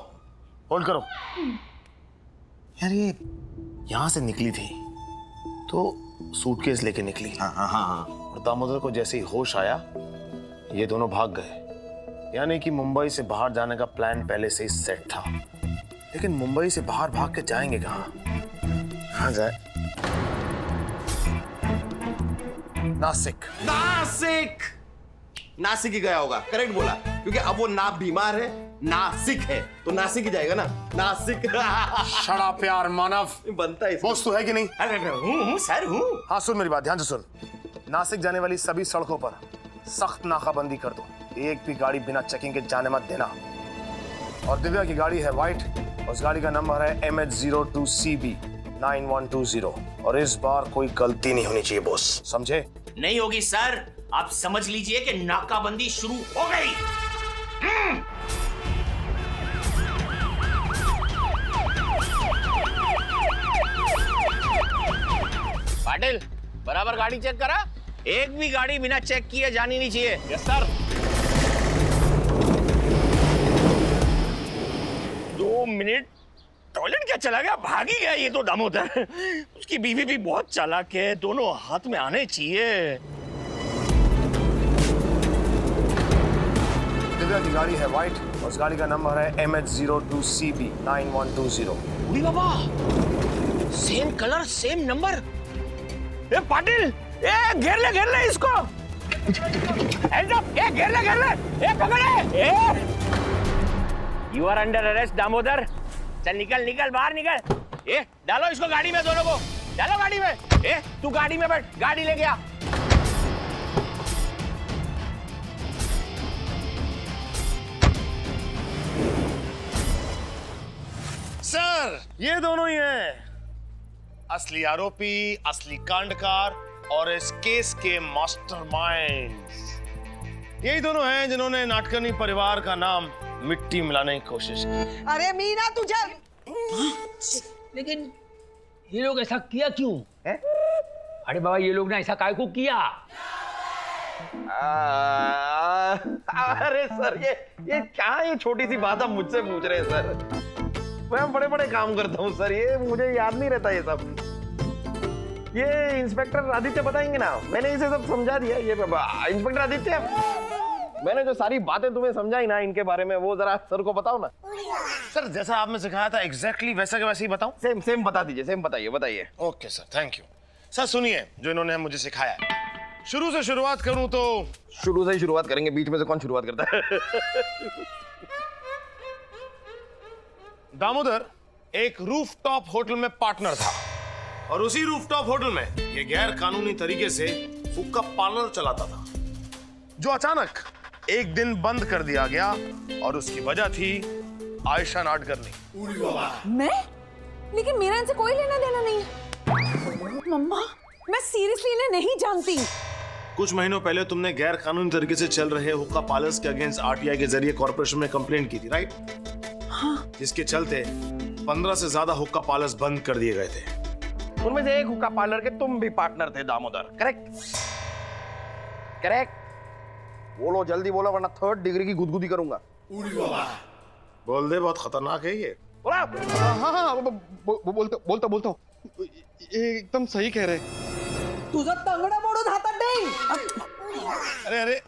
होल्ड करो। यार ये यहां से निकली थी तो सूटकेस लेके निकली। हाँ। और दामोदर को जैसे ही होश आया ये दोनों भाग गए। यानी कि मुंबई से बाहर जाने का प्लान पहले से ही सेट था। लेकिन मुंबई से बाहर भाग के जाएंगे कहाँ जाए? नासिक। नासिक ही गया होगा, करेक्ट बोला, क्योंकि अब वो ना बीमार है ना सिक है, तो नासिक ही जाएगा ना। नासिक। शड़ा प्यार मानव बनता है। बोस तो है कि नहीं? अरे हूँ सर हूँ। हाँ सुन मेरी बात ध्यान से सुन। नासिक जाने वाली सभी सड़कों पर सख्त नाकाबंदी कर दो। एक भी गाड़ी बिना चेकिंग के जाने मत देना। और दिव्या की गाड़ी है व्हाइट, उस गाड़ी का नंबर है MH02CB 9120। और इस बार कोई गलती नहीं होनी चाहिए बॉस, समझे? नहीं होगी सर, आप समझ लीजिए कि नाकाबंदी शुरू हो गई। पाटिल बराबर गाड़ी चेक करा। एक भी गाड़ी बिना चेक किए जानी नहीं चाहिए। Yes sir. 2 मिनट टॉयलेट क्या चला गया, भाग ही गया ये तो दामोदर। उसकी बीवी भी बहुत चालाक है, दोनों हाथ में आने चाहिए। दिव्या की गाड़ी है व्हाइट, उस गाड़ी का नंबर है MH02CB 9120। उड़ी बाबा, सेम कलर सेम नंबर। ए पाटिल, ए घेर ले इसको। हैंड्स अप, ए घेर ले, ए पकड़े। ए you are under arrest Damodar. चल निकल बाहर निकल। ए डालो इसको गाड़ी में, दोनों को डालो गाड़ी में। ए तू गाड़ी में बैठ, गाड़ी ले गया। सर ये दोनों ही हैं असली आरोपी, असली कांडकार और इस केस के मास्टरमाइंड। यही दोनों हैं जिन्होंने नाटकर्णी परिवार का नाम मिट्टी मिलाने की कोशिश की। अरे मीना तुझे लेकिन ये लोग ऐसा किया क्यों है? अरे बाबा ये लोग ने ऐसा काय को किया? अरे सर ये क्या ये छोटी सी बात आप मुझसे पूछ रहे हैं सर? मैं बड़े बड़े काम करता हूँ सर, ये मुझे याद नहीं रहता ये सब। ये इंस्पेक्टर आदित्य बताएंगे ना, मैंने इसे सब समझा दिया। ये इंस्पेक्टर आदित्य, मैंने जो सारी बातें तुम्हें समझाई ना इनके बारे में, वो जरा सर को बताओ ना। सर जैसा आपने सिखाया था एग्जैक्टली वैसा के वैसे ही बताऊं? सेम बता दीजिए, सेम बताइए। Okay sir, thank you. Sir सुनिए जो इन्होंने मुझे सिखाया है। शुरू से शुरुआत करूं तो शुरू से ही शुरुआत करेंगे, बीच में से कौन शुरुआत करता है? दामोदर एक रूफटॉप होटल में पार्टनर था और उसी रूफटॉप होटल में ये गैर कानूनी तरीके से हुक्का पार्लर चलाता था, जो अचानक एक दिन बंद कर दिया गया और उसकी वजह थी आयशा नाडकर्णी। मैं? लेकिन मेरा इनसे कोई लेना देना नहीं है। मम्मा मैं सीरियसली इन्हें नहीं जानती। कुछ महीनों पहले तुमने गैर कानूनी तरीके से चल रहे हुक्का पार्लर्स के अगेंस्ट RTI के जरिए कॉर्पोरेशन में कंप्लेंट की थी, राइट? हाँ। जिसके चलते 15 से ज्यादा हुक्का पार्लर्स बंद कर दिए गए थे। उनमें से एक हुक्का पार्लर के तुम भी पार्टनर थे दामोदर, करेक्ट? बोलो जल्दी बोलो वरना 3rd डिग्री की गुदगुदी करूंगा। बोल दे, बहुत खतरनाक है ये। हाँ बोलता एकदम सही कह रहे। तुझा तंगड़ा मोडून हातात देईन। अरे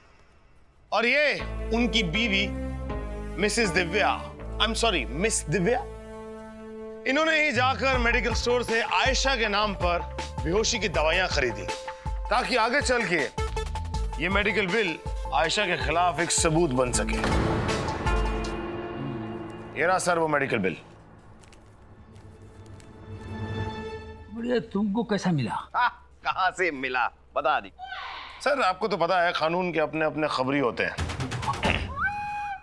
और ये उनकी बीवी Mrs Divya, I am sorry miss Divya, इन्होंने ही जाकर मेडिकल स्टोर से आयशा के नाम पर बेहोशी की दवाइयां खरीदी ताकि आगे चल के ये मेडिकल बिल आयशा के खिलाफ एक सबूत बन सके। ये रहा सर वो मेडिकल बिल। बढ़िया, तुमको कैसा मिला? कहां से मिला बता दी। सर आपको तो पता है कानून के अपने अपने खबरी होते हैं।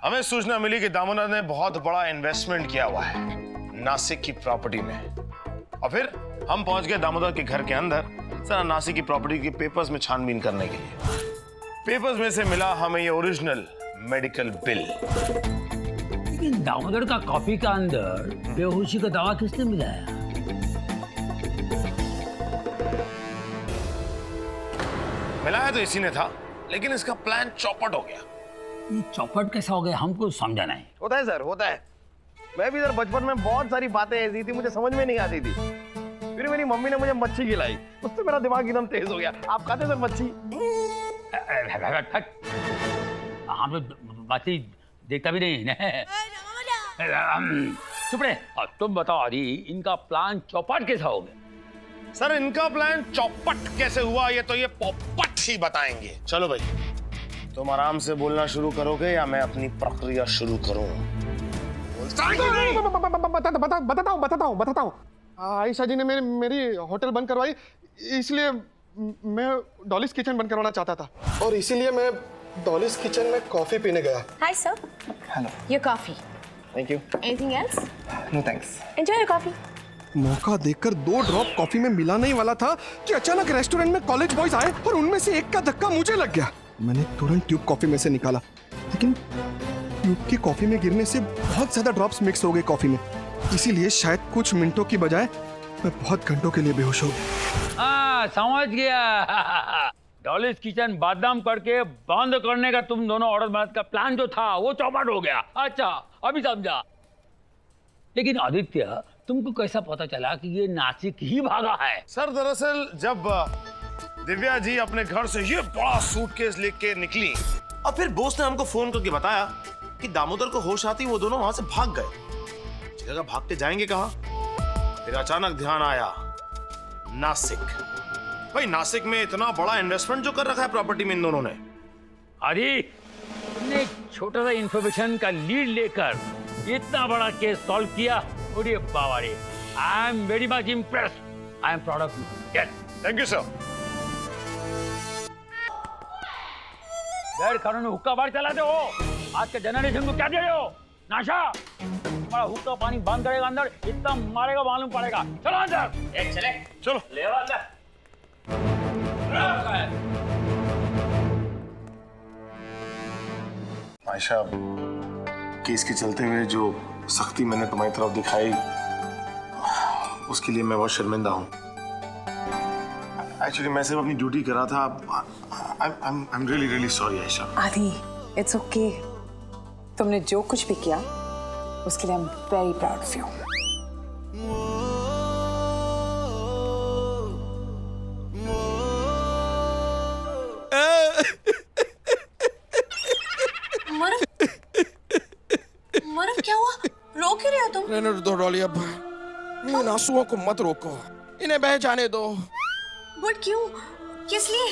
हमें सूचना मिली कि दामोदर ने बहुत बड़ा इन्वेस्टमेंट किया हुआ है नासिक की प्रॉपर्टी में, और फिर हम पहुंच गए दामोदर के घर के अंदर सर नासिक की प्रॉपर्टी के पेपर्स में छानबीन करने के लिए। पेपर्स में से मिला हमें ये ओरिजिनल मेडिकल बिल। लेकिन दामोदर का कॉपी का अंदर बेहोशी का दवा किसने मिलाया? मिलाया तो इसी ने था, लेकिन इसका प्लान चौपट हो गया। ये चौपट कैसा हो गया हमको समझा नहीं। होता है सर, होता है। मैं भी इधर बचपन में बहुत सारी बातें ऐसी थी मुझे समझ में नहीं आती थी। फिर मेरी मम्मी ने मुझे मच्छी खिलाई, उससे मेरा दिमाग एकदम तेज हो गया। आप खाते सर मच्छी? हम तो बातें देखता भी नहीं। चुप रहे। तुम बताओ आदि, इनका प्लान चौपट कैसा हो गया? सर इनका प्लान चौपट कैसे हुआ ये तो ये पोपट ही बताएंगे। चलो भाई, तुम आराम से बोलना शुरू करोगे या मैं अपनी प्रक्रिया शुरू करूं? बताता हूँ। आयशा जी ने मेरी होटल बंद करवाई, इसलिए मैं डॉलीज किचन बंद करवाना चाहता था, और इसीलिए मैं डॉलीज किचन में कॉफी पीने गया। Hi sir, hello. Your coffee. Thank you. Anything else? No thanks. Enjoy your coffee. मौका देखकर 2 ड्रॉप कॉफी में मिलाने ही वाला था कि अचानक रेस्टोरेंट में कॉलेज बॉयज आए और उनमें से एक का धक्का मुझे लग गया। मैंने तुरंत ट्यूब कॉफी में से निकाला, लेकिन ट्यूब की कॉफी में गिरने से बहुत ज्यादा ड्रॉप्स मिक्स हो गए कॉफी में, इसीलिए शायद कुछ मिनटों की बजाय मैं बहुत घंटों के लिए बेहोश हो गया। हाँ, समझ गया। डॉलीज किचन बादाम करके बंद करने का तुम दोनों ऑर्डर बनाने का प्लान जो था वो चौपट हो गया। अच्छा, अभी समझा। लेकिन आदित्य, तुमको कैसा पता चला कि ये नासिक ही भागा है? सर दरअसल जब दिव्या जी अपने घर से ये बड़ा सूटकेस लेके निकली और फिर बोस ने हमको फोन करके बताया कि दामोदर को होश आती वो दोनों वहां से भाग गए। जगह भागते जाएंगे कहां? फिर अचानक ध्यान आया नासिक। भाई नासिक में इतना बड़ा इन्वेस्टमेंट जो कर रखा है प्रॉपर्टी में इन दोनों ने। अरे एक छोटा सा इंफॉर्मेशन का लीड लेकर इतना बड़ा केस सॉल्व किया। अरे बाबा रे, आई am very much impressed. I am proud of you. Thank you sir. गैर कानूनी हुक्का बार चलाते हो, आज के जनरेशन को क्या दे रहे हो? नाशा। हमारा हुक्का पानी बंद करेगा, अंदर इतना मारेगा मालूम पड़ेगा। चलो अंदर। चले चलो ले वाला। आयशा, केस के चलते हुए जो सख्ती मैंने तुम्हारी तरफ दिखाई उसके लिए मैं बहुत शर्मिंदा हूँ। एक्चुअली मैं सिर्फ अपनी ड्यूटी कर रहा था। I'm really sorry Ayesha. आदि, इट्स ओके। तुमने जो कुछ भी किया उसके लिए I am very proud of you. Murph, क्या हुआ? रो क्यों रहे हो तुम? रहने दो डॉली, अब इन आंसुओं को मत रोको, इन्हें बह जाने दो। बट क्यों? किस लिए?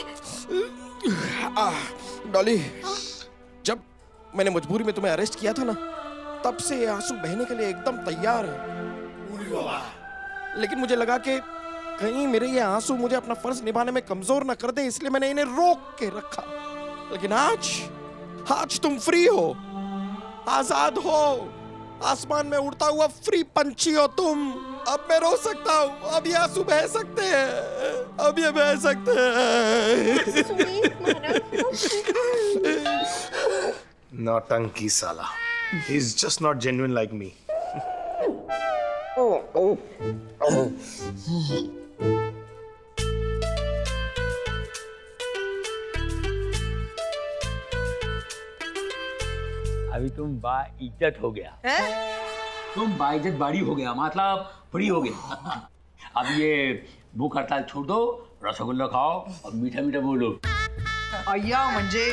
डॉली, जब मैंने मजबूरी में तुम्हें अरेस्ट किया था ना, तब से ये आंसू बहने के लिए एकदम तैयार है। लेकिन मुझे लगा कि कहीं मेरे ये आंसू मुझे अपना फर्ज निभाने में कमजोर न कर दे, इसलिए मैंने इन्हें रोक के रखा। लेकिन आज तुम फ्री हो, आजाद हो, आसमान में उड़ता हुआ फ्री पंछी हो तुम। अब मैं रो सकता हूँ, अब ये आंसू बह सकते हैं, अब ये बह सकते हैं। नौटंकी साला। He's just not genuine like me. अभी तुम बाइज्जत हो गया। तुम बाइज्जत बाड़ी हो गया, मतलब फ्री हो गया। अब ये भूख हड़ताल छोड़ दो, रसगुल्ला खाओ और मीठा मीठा बोलो। अय्या म्हणजे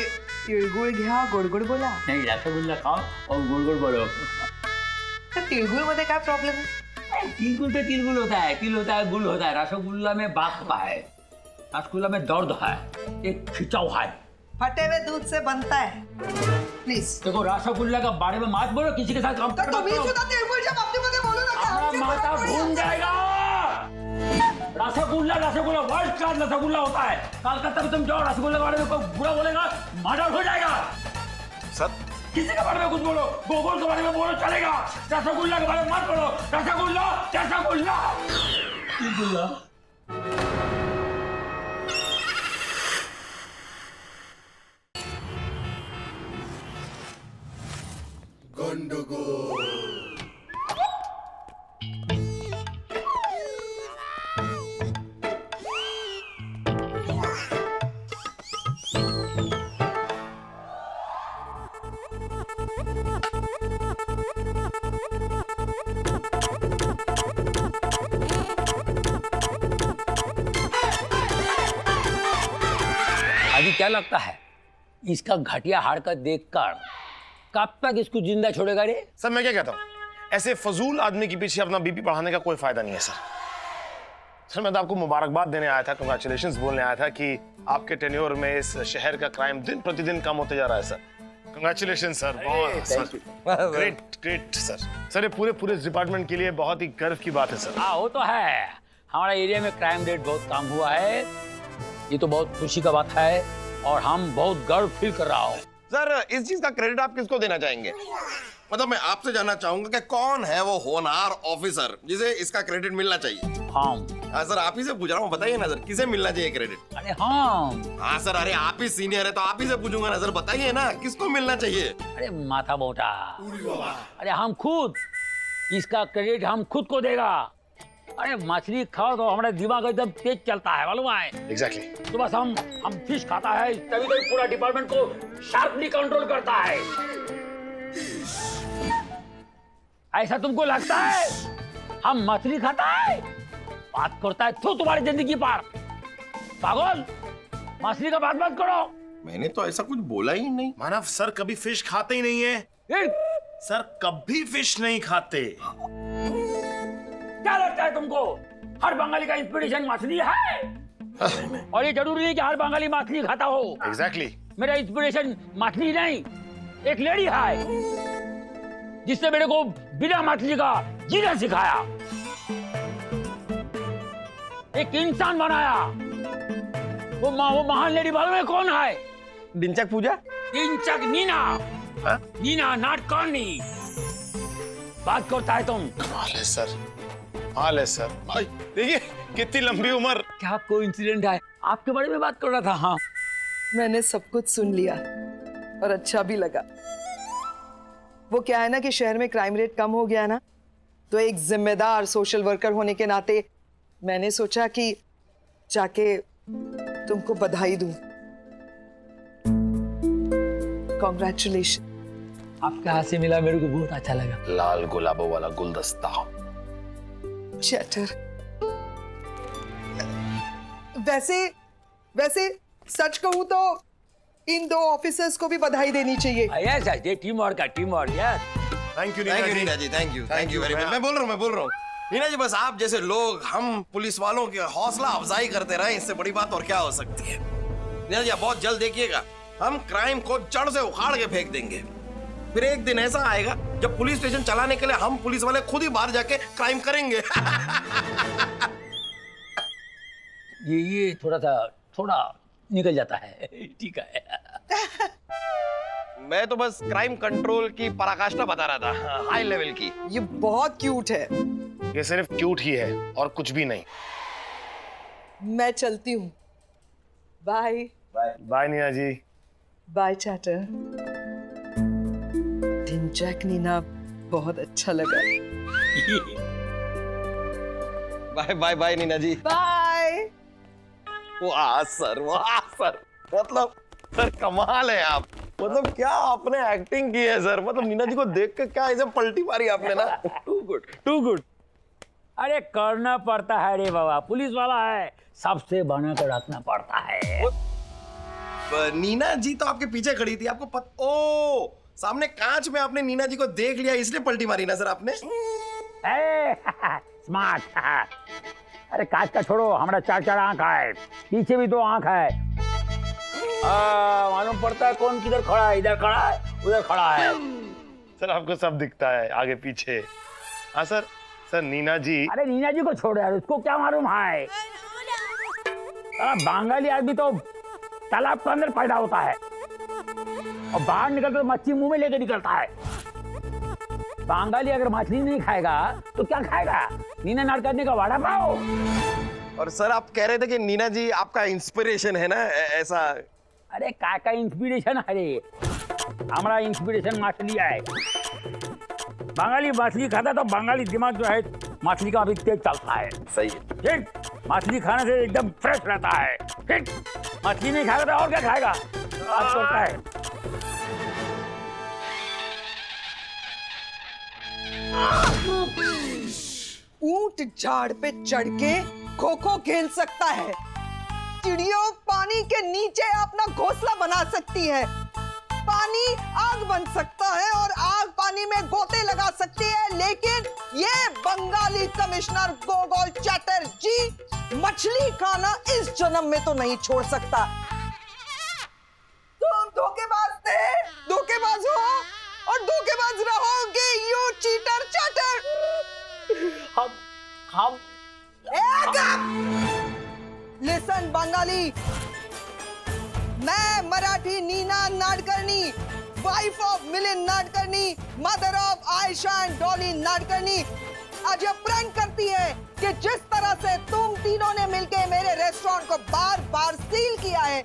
तिळगुळ घ्या, गोड बोला। नहीं, रसगुल्ला खाओ और गोड बोलो। तिळगुळ मध्ये काय प्रॉब्लेम है? तिलगुल तो तिलगुल होता है, तिल होता है, गुल होता है। रसगुल्ला में बात होता है, रसगुल्ला में दर्द है, एक खिंचाव है। फटे हुए दूध से बनता है। प्लीज देखो, रसगुल्ला का बारे में मत बोलो, किसी के साथ काम तर तुम्ही सुद्धा तिळगुळच्या बाबतीमध्ये बोलू नका। हमारा माथा घूम जाएगा। रसगुल्ला वर्ल्ड क्लास रसगुल्ला होता है। कलकत्ता में तुम जाओ, रसगुल्ला के बारे में कोई बुरा बोलेगा, मर्डर हो जाएगा। सर, किसी के बारे में कुछ बोलो, गोगोल के बारे में बोलो चलेगा, रसगुल्ला के बारे में मत बोलो। रसगुल्ला अभी क्या लगता है इसका घटिया हरकत देखकर कब तक इसको जिंदा छोड़ेगा रे? सर मैं क्या कहता हूँ, ऐसे फजूल आदमी के पीछे अपना बीपी बढ़ाने का कोई फायदा नहीं है सर। सर मैं तो आपको मुबारकबाद देने आया था, कंग्रेचुलेशंस बोलने आया था कि आपके टेन्योर में इस शहर का क्राइम दिन प्रतिदिन कम होते जा रहा है सर। कंग्रेचुलेशन सर, बहुत sir, great great sir. Sir ये पूरे डिपार्टमेंट के लिए बहुत ही गर्व की बात है सर। हाँ वो तो है, हमारा एरिया में क्राइम रेट बहुत कम हुआ है, ये तो बहुत खुशी का बात है और हम बहुत गर्व फील कर रहा हूँ। सर इस चीज का क्रेडिट आप किसको देना चाहेंगे? मतलब मैं आपसे जानना चाहूंगा कि कौन है वो होनहार ऑफिसर जिसे इसका क्रेडिट मिलना चाहिए? हाँ सर आप ही से पूछ रहा हूँ, बताइए ना सर, किसे मिलना चाहिए क्रेडिट? अरे हाँ सर, अरे आप ही सीनियर है तो आप ही से पूछूंगा ना सर, बताइए ना किसको मिलना चाहिए? अरे माथा मोटा, अरे हम खुद, इसका क्रेडिट हम खुद को देगा। अरे मछली खाओ तो हमारा दिमाग एकदम तेज चलता है, मालूम है? एग्जैक्टली। तो बस हम फिश खाता है तभी तो पूरा डिपार्टमेंट को शार्पली कंट्रोल करता है। ऐसा तुमको लगता है हम मछली खाता है? बात करता है तो तुम्हारी जिंदगी पर पागल, मछली का बात मत करो। मैंने तो ऐसा कुछ बोला ही नहीं। मानव सर कभी फिश खाते ही नहीं है सर, कभी फिश नहीं खाते। क्या लगता है तुमको हर बंगाली का इंस्पिरेशन मछली है? और ये जरूरी नहीं कि हर बंगाली मछली खाता हो। एग्जैक्टली। मेरा इंस्पिरेशन मछली नहीं, एक लेडी है जिसने मेरे को बिना मछली का जीना सिखाया, एक इंसान बनाया। वो महान लेडी मालूम है कौन है? डिंचक पूजा? डिंचक नीना। Neena not corny. बात करता है तुम? हाल है सर, हाल है सर। देखिए कितनी लंबी उम्र। क्या कोइंसिडेंट है, आपके बारे में बात कर रहा था। हाँ मैंने सब कुछ सुन लिया और अच्छा भी लगा। वो क्या है ना कि शहर में क्राइम रेट कम हो गया ना, तो एक जिम्मेदार सोशल वर्कर होने के नाते मैंने सोचा कि जाके तुमको बधाई दूं। कॉन्ग्रेचुलेशन। आपके हाथ से मिला, मेरे को बहुत अच्छा लगा। लाल गुलाबों वाला गुलदस्ता। चैटर, वैसे सच कहूं तो इन दो ऑफिसर्स को भी बधाई देनी चाहिए। यस यस, ये टीम वर्क है, team work. Yes thank you Neena ji, thank you very much. मैं बोल रहा हूँ नीना जी, बस आप जैसे लोग हम पुलिस वालों की हौसला अफजाई करते रहे, इससे बड़ी बात और क्या हो सकती है। नीना जी आप बहुत जल्द देखिएगा, हम क्राइम को जड़ से उखाड़ के फेंक देंगे। फिर एक दिन ऐसा आएगा जब पुलिस स्टेशन चलाने के लिए हम पुलिस वाले खुद ही बाहर जाके क्राइम करेंगे। ये थोड़ा निकल जाता है, ठीक है। मैं तो बस क्राइम कंट्रोल की पराकाष्ठा बता रहा था, हाई लेवल की। ये बहुत क्यूट है। ये सिर्फ क्यूट ही है और कुछ भी नहीं। मैं चलती हूँ, bye. Bye Neena ji. Bye chatter. Dhinchak Neena बहुत अच्छा लगा। Bye bye bye Neena ji. Bye. वाह सर, वाह सर, मतलब सर कमाल है आप। मतलब क्या आपने एक्टिंग की है सर, मतलब नीना जी को देख के क्या ऐसे पलटी मारी आपने ना। Too good, too good. अरे करना पड़ता है रे बाबा, पुलिस वाला है, सबसे बना कर रखना पड़ता है। नीना जी तो आपके पीछे खड़ी थी, आपको ओ सामने कांच में आपने नीना जी को देख लिया, इसलिए पलटी मारी ना सर आपने। स्मार्ट। अरे कांच का छोड़ो, हमारा 4 आंख है, पीछे भी 2 आंख है। मालूम पड़ता है कौन किधर खड़ा है, इधर खड़ा है, उधर खड़ा है। सर आपको सब दिखता है, आगे पीछे। हाँ सर, सर नीना जी। अरे नीना जी को छोड़ो यार, उसको क्या मालूम है। बंगाली आदमी तो तालाब के अंदर पैदा होता है और बाहर निकलता तो मच्छी मुंह में लेके निकलता है। बंगाली अगर मछली नहीं खाएगा तो क्या खाएगा? नीना नाट करने का वड़ा पाव। और सर आप कह रहे थे कि नीना जी आपका इंस्पिरेशन है ना, ऐसा? अरे का इंस्पिरेशन है रे, हमारा इंस्पिरेशन मछली है। बंगाली मछली खाता तो बंगाली दिमाग जो है मछली का अभी तेज चलता है। सही है। ठीक, मछली खाने से एकदम फ्रेश रहता है। ठीक, मछली नहीं खाएगा तो और क्या खाएगा? बात करता है। ऊंट झाड़ पे चढ़ के खो खो खेल सकता है, चिड़ियों पानी के नीचे अपना घोंसला बना सकती है, पानी आग बन सकता है और आग पानी में गोते लगा सकती है, लेकिन ये बंगाली कमिश्नर गोगोल चैटर्जी मछली खाना इस जन्म में तो नहीं छोड़ सकता। तुम धोखेबाज थे, धोखेबाज हो और धोखेबाज रहोगे, यू चीटर चैटर। हम लिसन बंगाली, मैं Marathi Neena Nadkarni, wife of Milind Nadkarni, mother of Ayesha and Dolly Nadkarni, आज यह प्रण करती है कि जिस तरह से तुम तीनों ने मिलकर मेरे रेस्टोरेंट को बार बार सील किया है,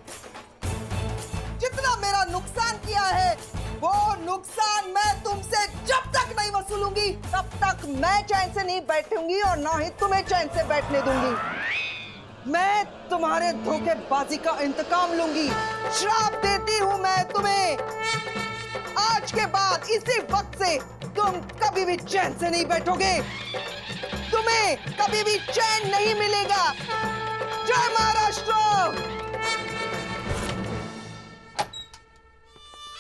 जितना मेरा नुकसान किया है, वो नुकसान मैं तुमसे जब तक नहीं वसूलूंगी तब तक मैं चैन से नहीं बैठूंगी और ना ही तुम्हें चैन से बैठने दूंगी। मैं तुम्हारे धोखेबाजी का इंतकाम लूंगी। श्राप देती हूं मैं तुम्हें, आज के बाद इसी वक्त से तुम कभी भी चैन से नहीं बैठोगे, तुम्हें कभी भी चैन नहीं मिलेगा। जय Maharashtra.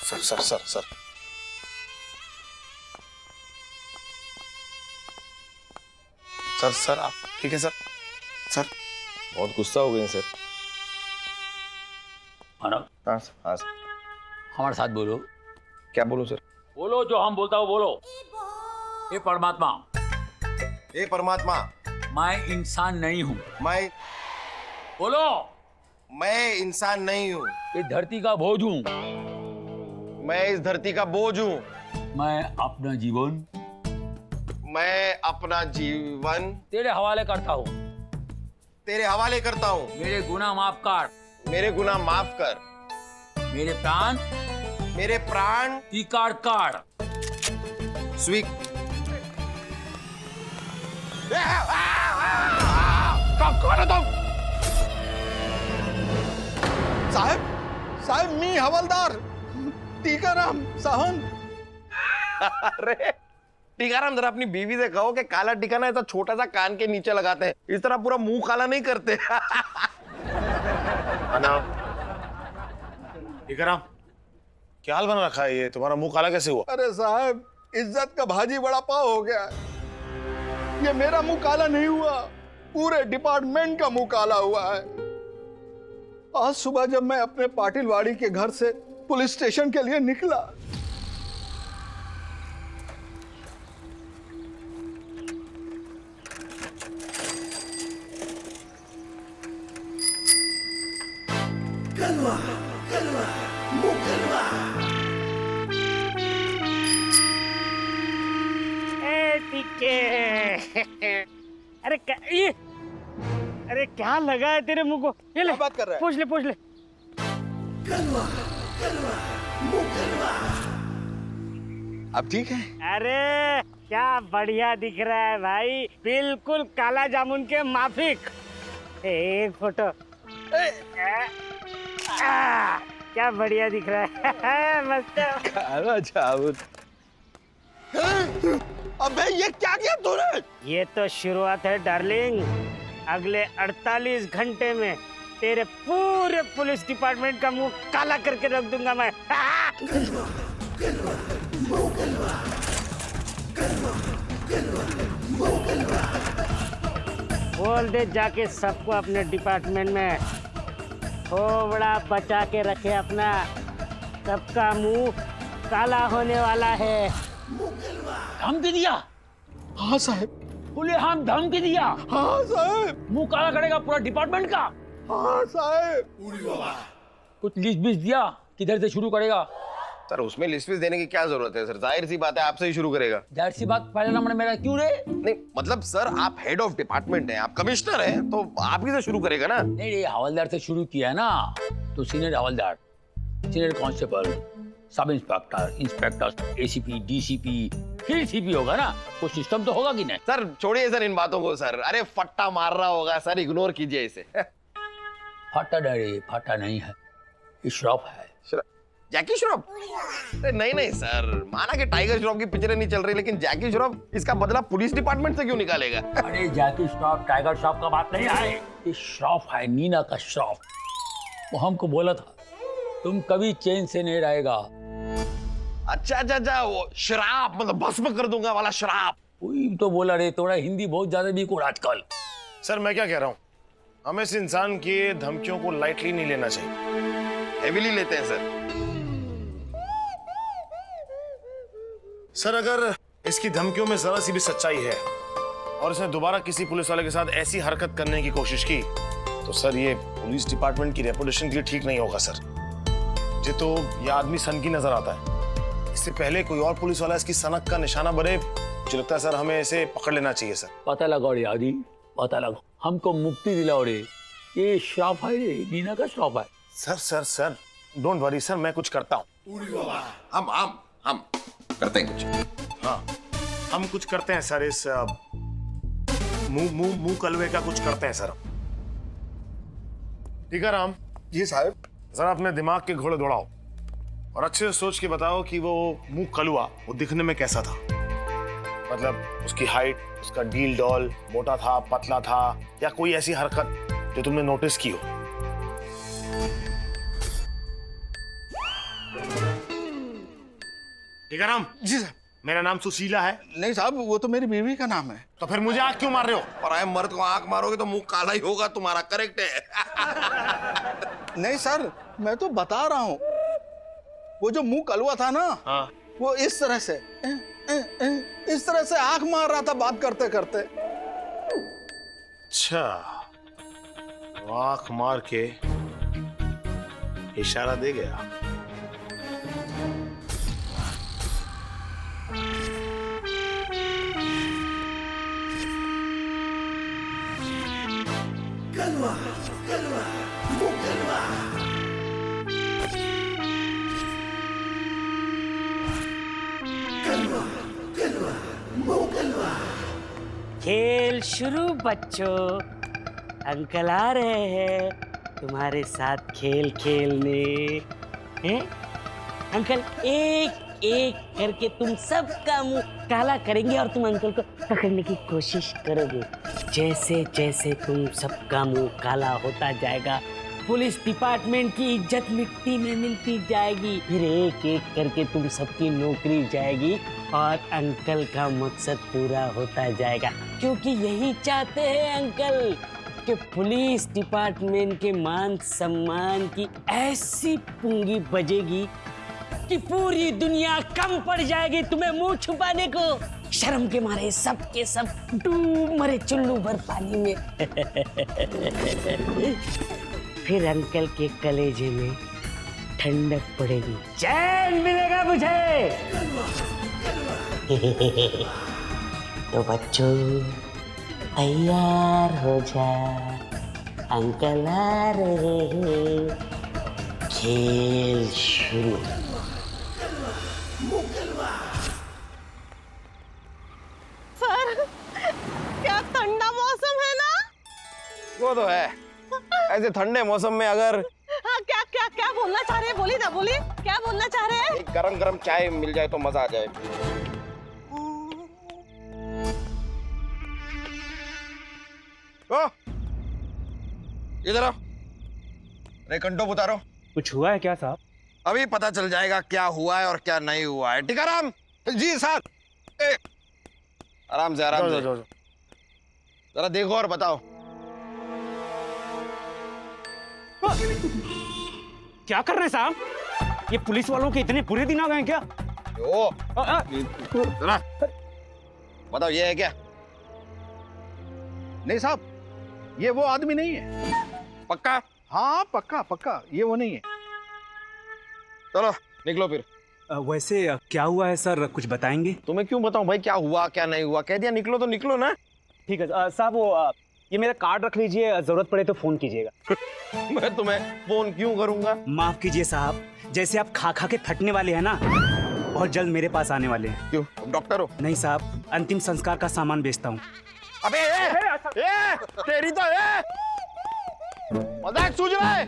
Sir sir sir sir sir sir आप ठीक है सर? सर बहुत गुस्सा हो गए सर। मानव, हाँ सर, हाँ सर। हमारे साथ बोलो। क्या बोलूं सर? बोलो जो हम बोलता हूँ बोलो। हे परमात्मा, हे परमात्मा, मैं इंसान नहीं हूँ। मैं इंसान नहीं हूँ। ये धरती का बोझ हूँ। मैं इस धरती का बोझ हूँ। मैं अपना जीवन तेरे हवाले करता हूँ। मेरे गुनाह माफ कर। मेरे प्राण की काट स्वीक कौन हो तुम? साहब मी हवलदार टीकाराम साहन। अरे टीकाराम, जरा अपनी बीवी से कहो कि काला टीका ना ऐसा छोटा सा कान के नीचे लगाते हैं, इस तरह पूरा मुंह काला नहीं करते। टीकाराम, क्या हाल बना रखा है ये? तुम्हारा मुंह काला कैसे हुआ? अरे साहब, इज्जत का भाजी बड़ा पाव हो गया। ये मेरा मुंह काला नहीं हुआ, पूरे डिपार्टमेंट का मुंह काला हुआ है। आज सुबह जब मैं अपने पाटिलवाड़ी के घर से पुलिस स्टेशन के लिए निकला, अरे क्या लगा है तेरे मुंह को? ये ले, बात कर रहा है? पूछ ले। अब ठीक है? अरे क्या बढ़िया दिख रहा है भाई, बिल्कुल काला जामुन के माफिक। एक फोटो। क्या बढ़िया दिख रहा है। मस्त। काला जामुन। अबे ये क्या किया तूने? ये तो शुरुआत है डार्लिंग, अगले 48 घंटे में तेरे पूरे पुलिस डिपार्टमेंट का मुंह काला करके रख दूंगा मैं। बोल दे जाके सबको अपने डिपार्टमेंट में थोड़ा बचा के रखे अपना, सबका मुंह काला होने वाला है। धमकी दिया? हाँ साहब। बोले हम धमकी दिया? हाँ साहब। मुंह काला करेगा पूरा डिपार्टमेंट का? हाँ साहब। कुछ लिस्ट बिस्ट दिया किधर से शुरू करेगा? सर उसमें लिस्ट देने की क्या जरूरत है सर? जाहिर सी बात है आपसे ही शुरू करेगा। जाहिर सी बात, पहला नंबर मेरा क्यों रे? नहीं मतलब सर आप हेड ऑफ डिपार्टमेंट हैं, आप कमिश्नर हैं, तो आप ही से शुरू करेगा ना। नहीं, हवलदार से शुरू किया है ना, तो सीनियर हवलदार, senior constable, sub inspector, inspector, ACP, DCP, फिर सीपी होगा ना। कुछ सिस्टम तो होगा कि नहीं? सर छोड़िए सर इन बातों को सर। अरे फट्टा मार रहा होगा सर, इग्नोर कीजिए इसे। फटा डरे, फटा नहीं है, इशराफ है। जैकी श्रॉफ? नहीं नहीं सर, माना कि टाइगर श्रॉफ की पिक्चरें नहीं चल रही, लेकिन जैकी श्रॉफ इसका बदला पुलिस डिपार्टमेंट से क्यों निकालेगा? अरे जैकी श्रॉफ टाइगर श्रॉफ का बात नहीं है, ये श्रॉफ है नीना का श्रॉफ। वो हमको बोला था तुम कभी चैन से नहीं रहेगा। अच्छा अच्छा अच्छा, वो शराब मतलब भस्म कर दूंगा वाला शराब। वही तो बोला रे, थोड़ा हिंदी बहुत ज्यादा भी को आजकल। सर मैं क्या कह रहा हूँ, हमें इस इंसान की धमकियों को लाइटली नहीं लेना चाहिए, हेवीली लेते हैं सर। सर अगर इसकी धमकियों में जरा सी भी सच्चाई है और इसने दोबारा किसी पुलिस वाले के साथ ऐसी हरकत करने की कोशिश की तो सर ये पुलिस डिपार्टमेंट की रेपुटेशन के लिए ठीक नहीं होगा सर। मुझे तो ये आदमी सनकी नजर आता है, इससे पहले कोई और पुलिस वाला इसकी सनक का निशाना बने, मुझे लगता है सर हमें इसे पकड़ लेना चाहिए सर। पता लगाओ रे आदि, पता लगाओ, हमको मुक्ति दिलाओ रे। ये श्रॉफ है रे, नीना का श्रॉफ है। Sir sir sir don't worry sir, मैं कुछ करता हूँ। हम करते हैं कुछ। हाँ हम कुछ करते हैं सर, इस मुंह कलवे का कुछ करते हैं सर। ठीक है राम जी साहब। जरा अपने दिमाग के घोड़े दौड़ाओ और अच्छे से सोच के बताओ कि वो मुंह कलवा वो दिखने में कैसा था। मतलब उसकी हाइट, उसका डील डॉल, मोटा था, पतला था, या कोई ऐसी हरकत जो तुमने नोटिस की हो। ठीक है राम? जी साहब। मेरा नाम सुशीला है। नहीं साहब, वो तो मेरी बीवी का नाम है। तो फिर मुझे आंख क्यों मार रहे हो? पराये मर्द को आंख मारोगे तो मुंह काला ही होगा तुम्हारा, करेक्ट है। नहीं सर, मैं तो बता रहा हूँ, वो जो मुंह कलवा था ना, हाँ। वो इस तरह से आंख मार रहा था बात करते करते। अच्छा, वो आंख मार के इशारा दे गया। खेल शुरू बच्चों, अंकल आ रहे हैं तुम्हारे साथ खेल खेलने। हैं अंकल एक एक करके तुम सबका मुंह काला करेंगे और तुम अंकल को पकड़ने की कोशिश करोगे। जैसे जैसे तुम सबका मुंह काला होता जाएगा, पुलिस डिपार्टमेंट की इज्जत मिट्टी में मिलती जाएगी। फिर एक एक करके तुम सबकी नौकरी जाएगी और अंकल का मकसद पूरा होता जाएगा। क्योंकि यही चाहते हैं अंकल कि पुलिस डिपार्टमेंट के मान सम्मान की ऐसी पुंगी बजेगी कि पूरी दुनिया कम पड़ जाएगी तुम्हें मुंह छुपाने को। शर्म के मारे सब के सब डूब मरे चुल्लू भर पानी में। फिर अंकल के कलेजे में ठंडक पड़ेगी, चैन मिलेगा मुझे। तो बच्चों तैयार हो जा, अंकल आ रहे हैं, खेल शुरू। सर, क्या ठंडा मौसम है ना? वो तो है, ऐसे ठंडे मौसम में अगर हाँ, क्या क्या क्या बोलना चाह रहे हैं? बोलिए ना, बोलिए क्या बोलना चाह रहे हैं? एक गरम गरम चाय मिल जाए तो मजा आ जाए। ओ, इधर आओ, अरे कंटो उतारो। कुछ हुआ है क्या साहब? अभी पता चल जाएगा क्या हुआ है और क्या नहीं हुआ है। टीकाराम जी साहब, आराम से आराम से, जरा देखो और बताओ। क्या कर रहे हैं साहब? ये पुलिस वालों के इतने बुरे दिन आ गए हैं क्या? ओ, जरा बताओ, ये है क्या? नहीं साहब, ये वो आदमी नहीं है। पक्का? हाँ पक्का पक्का, ये वो नहीं है। चलो निकलो फिर। वैसे क्या हुआ है सर, कुछ बताएंगे? तुम्हें क्यों बताऊं भाई क्या हुआ क्या नहीं हुआ? कह दिया निकलो तो निकलो ना। ठीक है साहब, वो ये मेरा कार्ड रख लीजिए, जरूरत पड़े तो फोन कीजिएगा। मैं तुम्हें फोन क्यों करूंगा? माफ कीजिए साहब, जैसे आप खा खा के थकने वाले हैं ना, बहुत जल्द मेरे पास आने वाले हैं। क्यों, तुम डॉक्टर हो? नहीं साहब, अंतिम संस्कार का सामान बेचता हूँ। अबे तेरी तो मजाक सूझ रहा है।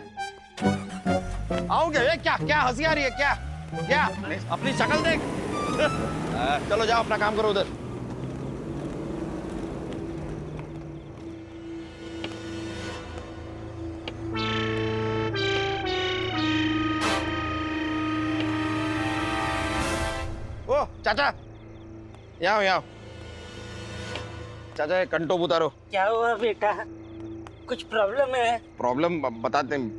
आओगे? ये क्या क्या हंसी आ रही है? क्या क्या अपनी शक्ल देख। चलो जाओ अपना काम करो उधर। ओ चाचा, यहाँ यहाँ चाचा, ये कंटोप उतारो। क्या हुआ बेटा, कुछ प्रॉब्लम है? प्रॉब्लम बताते हैं,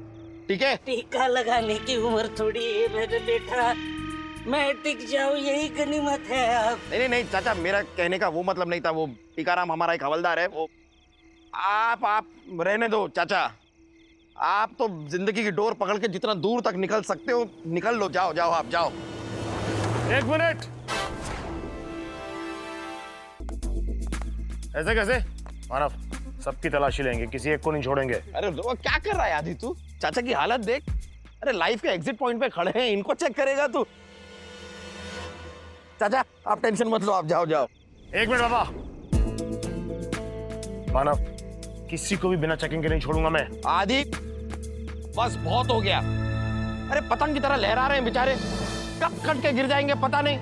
ठीक है? टीका लगाने की उम्र थोड़ी है मेरे बेटा, मैं टिक जाऊं यही गनीमत है। अब नहीं नहीं चाचा, मेरा कहने का वो मतलब नहीं था। वो टीकाराम हमारा एक हवलदार है, वो आप रहने दो चाचा। आप तो जिंदगी की डोर पकड़ के जितना दूर तक निकल सकते हो निकल लो। जाओ जाओ, आप जाओ। एक मिनट, ऐसे कैसे? मानव, सबकी तलाशी लेंगे, किसी एक को नहीं छोड़ेंगे। अरे वो क्या कर रहा है आदि तू? चाचा की हालत देख। अरे लाइफ के एग्जिट पॉइंट पे खड़े हैं, इनको चेक करेगा तू? चाचा आप टेंशन मत लो, आप जाओ जाओ। एक मिनट बाबा। मानव, किसी को भी बिना चेकिंग के नहीं छोड़ूंगा मैं। आदि बस बहुत हो गया। अरे पतंग की तरह लहरा रहे हैं बेचारे, कब कट के गिर जाएंगे पता नहीं।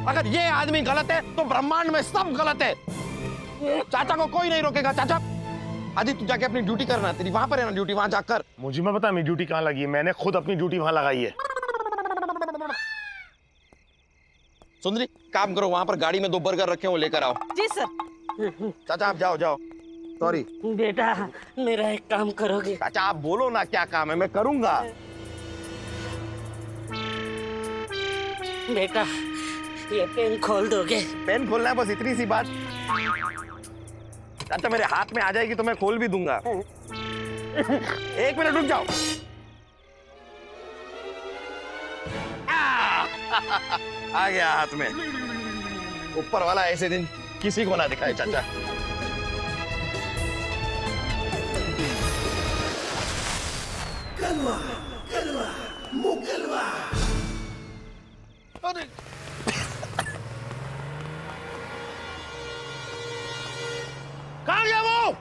अगर ये आदमी गलत है तो ब्रह्मांड में सब गलत है। चाचा को कोई नहीं रोकेगा। चाचा आदि तू जाके अपनी ड्यूटी करना, तेरी वहां पर है ना ड्यूटी, वहां जाकर। मुझे मैं पता मेरी ड्यूटी कहाँ लगी है, मैंने खुद अपनी ड्यूटी वहां लगाई है। सुंदरी काम करो, वहां पर गाड़ी में 2 बर्गर रखे हो, लेकर आओ। जी सर। चाचा आप जाओ जाओ। सॉरी बेटा, मेरा एक काम करोगे? चाचा आप बोलो ना क्या काम है, मैं करूंगा। बेटा ये पेन खोल दोगे? पेन खोलना है, बस इतनी सी बात। चाचा मेरे हाथ में आ जाएगी तो मैं खोल भी दूंगा। 1 मिनट रुक जाओ। आ गया हाथ में। ऊपर वाला ऐसे दिन किसी को ना दिखाए चाचा। कलवा कलवा मुकलवा। अरे कहाँ गया वो?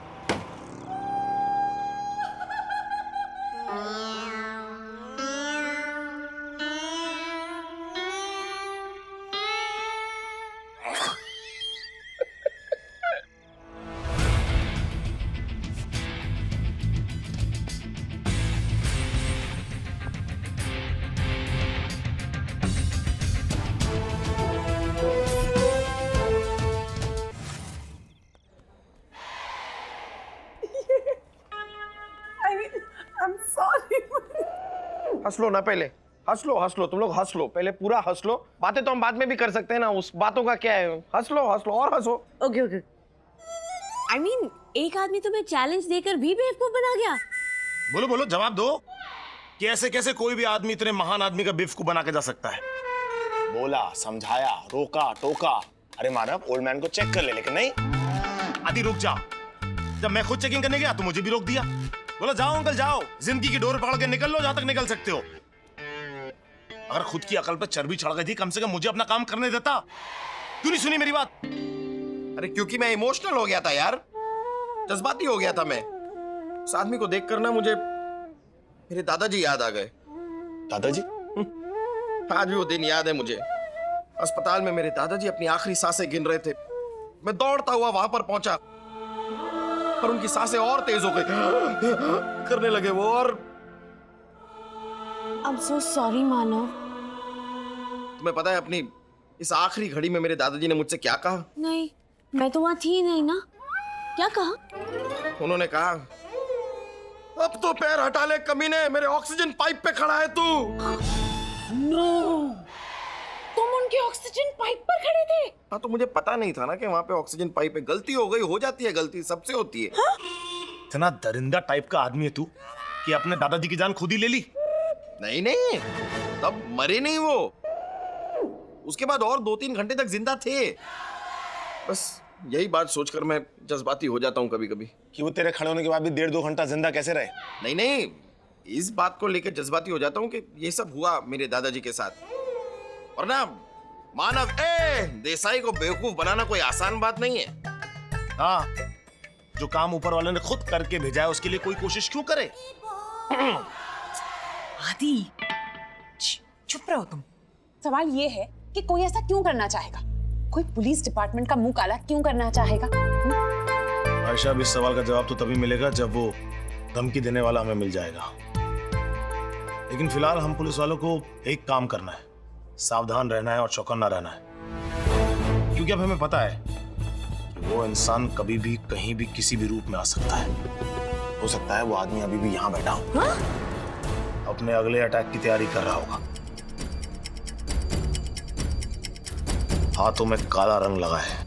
हंस लो ना पहले, हंस लो तुम लोग, हंस लो पहले, पूरा हंस लो। बातें तो हम बाद में भी कर सकते हैं ना, उस बातों का क्या है। हंस लो और हंसो। Okay okay. आई मीन एक आदमी तुम्हें चैलेंज देकर भी बेवकूफ बना गया। बोलो बोलो, जवाब दो। कैसे कैसे कोई भी आदमी इतने महान आदमी का बेवकूफ बना के जा सकता है? बोला, समझाया, रोका टोका। अरे मानव, ओल्ड मैन को चेक कर ले, लेकिन नहीं। आदि रुक जा। जब मैं खुद चेकिंग करने गया तो मुझे भी रोक दिया। बोला जाओ अंकल जाओ, जिंदगी की डोर पकड़ के निकल लो जहां तक निकल सकते हो। अगर खुद की अकल पर चर्बी चढ़ गई थी, कम से कम मुझे अपना काम करने देता। क्यों नहीं सुनी मेरी बात? अरे क्योंकि मैं इमोशनल हो गया था यार, जज्बाती हो गया था मैं। उस आदमी को देखकर ना मुझे मेरे दादाजी याद आ गए। दादाजी? आज भी वो दिन याद है मुझे। अस्पताल में मेरे दादाजी अपनी आखिरी सांसें गिन रहे थे। मैं दौड़ता हुआ वहां पर पहुंचा, पर उनकी सांसें और तेज हो गई करने लगे वो। और I'm so sorry मानव। तुम्हें पता है अपनी इस आखिरी घड़ी में मेरे दादाजी ने मुझसे क्या कहा? नहीं, मैं तो वहां थी नहीं ना। क्या कहा? उन्होंने कहा, अब तो पैर हटा ले कमीने, मेरे ऑक्सीजन पाइप पे खड़ा है तू। नो, तुम उनके ऑक्सीजन पाइप पर खड़े थे? हाँ, तो मुझे पता नहीं था ना कि वहाँ पे ऑक्सीजन पाइप पे गलती हो गई। हो जाती है गलती, सबसे होती है। हाँ? इतना दरिंदा टाइप का आदमी है तू कि अपने दादाजी की जान खुद ही ले ली। नहीं नहीं, तब मरे नहीं वो। उसके बाद और 2-3 घंटे तक जिंदा थे। बस यही बात सोचकर मैं जज्बाती हो जाता हूँ कभी कभी। कि वो तेरे खड़े होने के बाद भी 1.5-2 घंटा जिंदा कैसे रहे? नहीं नहीं, इस बात को लेकर जज्बाती हो जाता हूँ कि ये सब हुआ मेरे दादाजी के साथ। और ना मानव, देसाई को बेवकूफ बनाना कोई आसान बात नहीं है। हाँ, जो काम ऊपर वाले ने खुद करके भेजा है उसके लिए कोई कोशिश क्यों करे? आदि चुप रहो तुम। सवाल ये है कि कोई ऐसा क्यों करना चाहेगा? कोई पुलिस डिपार्टमेंट का मुंह काला क्यों करना चाहेगा? आयशा, अब इस सवाल का जवाब तो तभी मिलेगा जब वो धमकी देने वाला हमें मिल जाएगा। लेकिन फिलहाल हम पुलिस वालों को एक काम करना है, सावधान रहना है और चौकन्ना रहना है, क्योंकि अब हमें पता है कि वो इंसान कभी भी कहीं भी किसी भी रूप में आ सकता है। हो सकता है वो आदमी अभी भी यहाँ बैठा हो, अपने अगले अटैक की तैयारी कर रहा होगा। हाथों में काला रंग लगा है,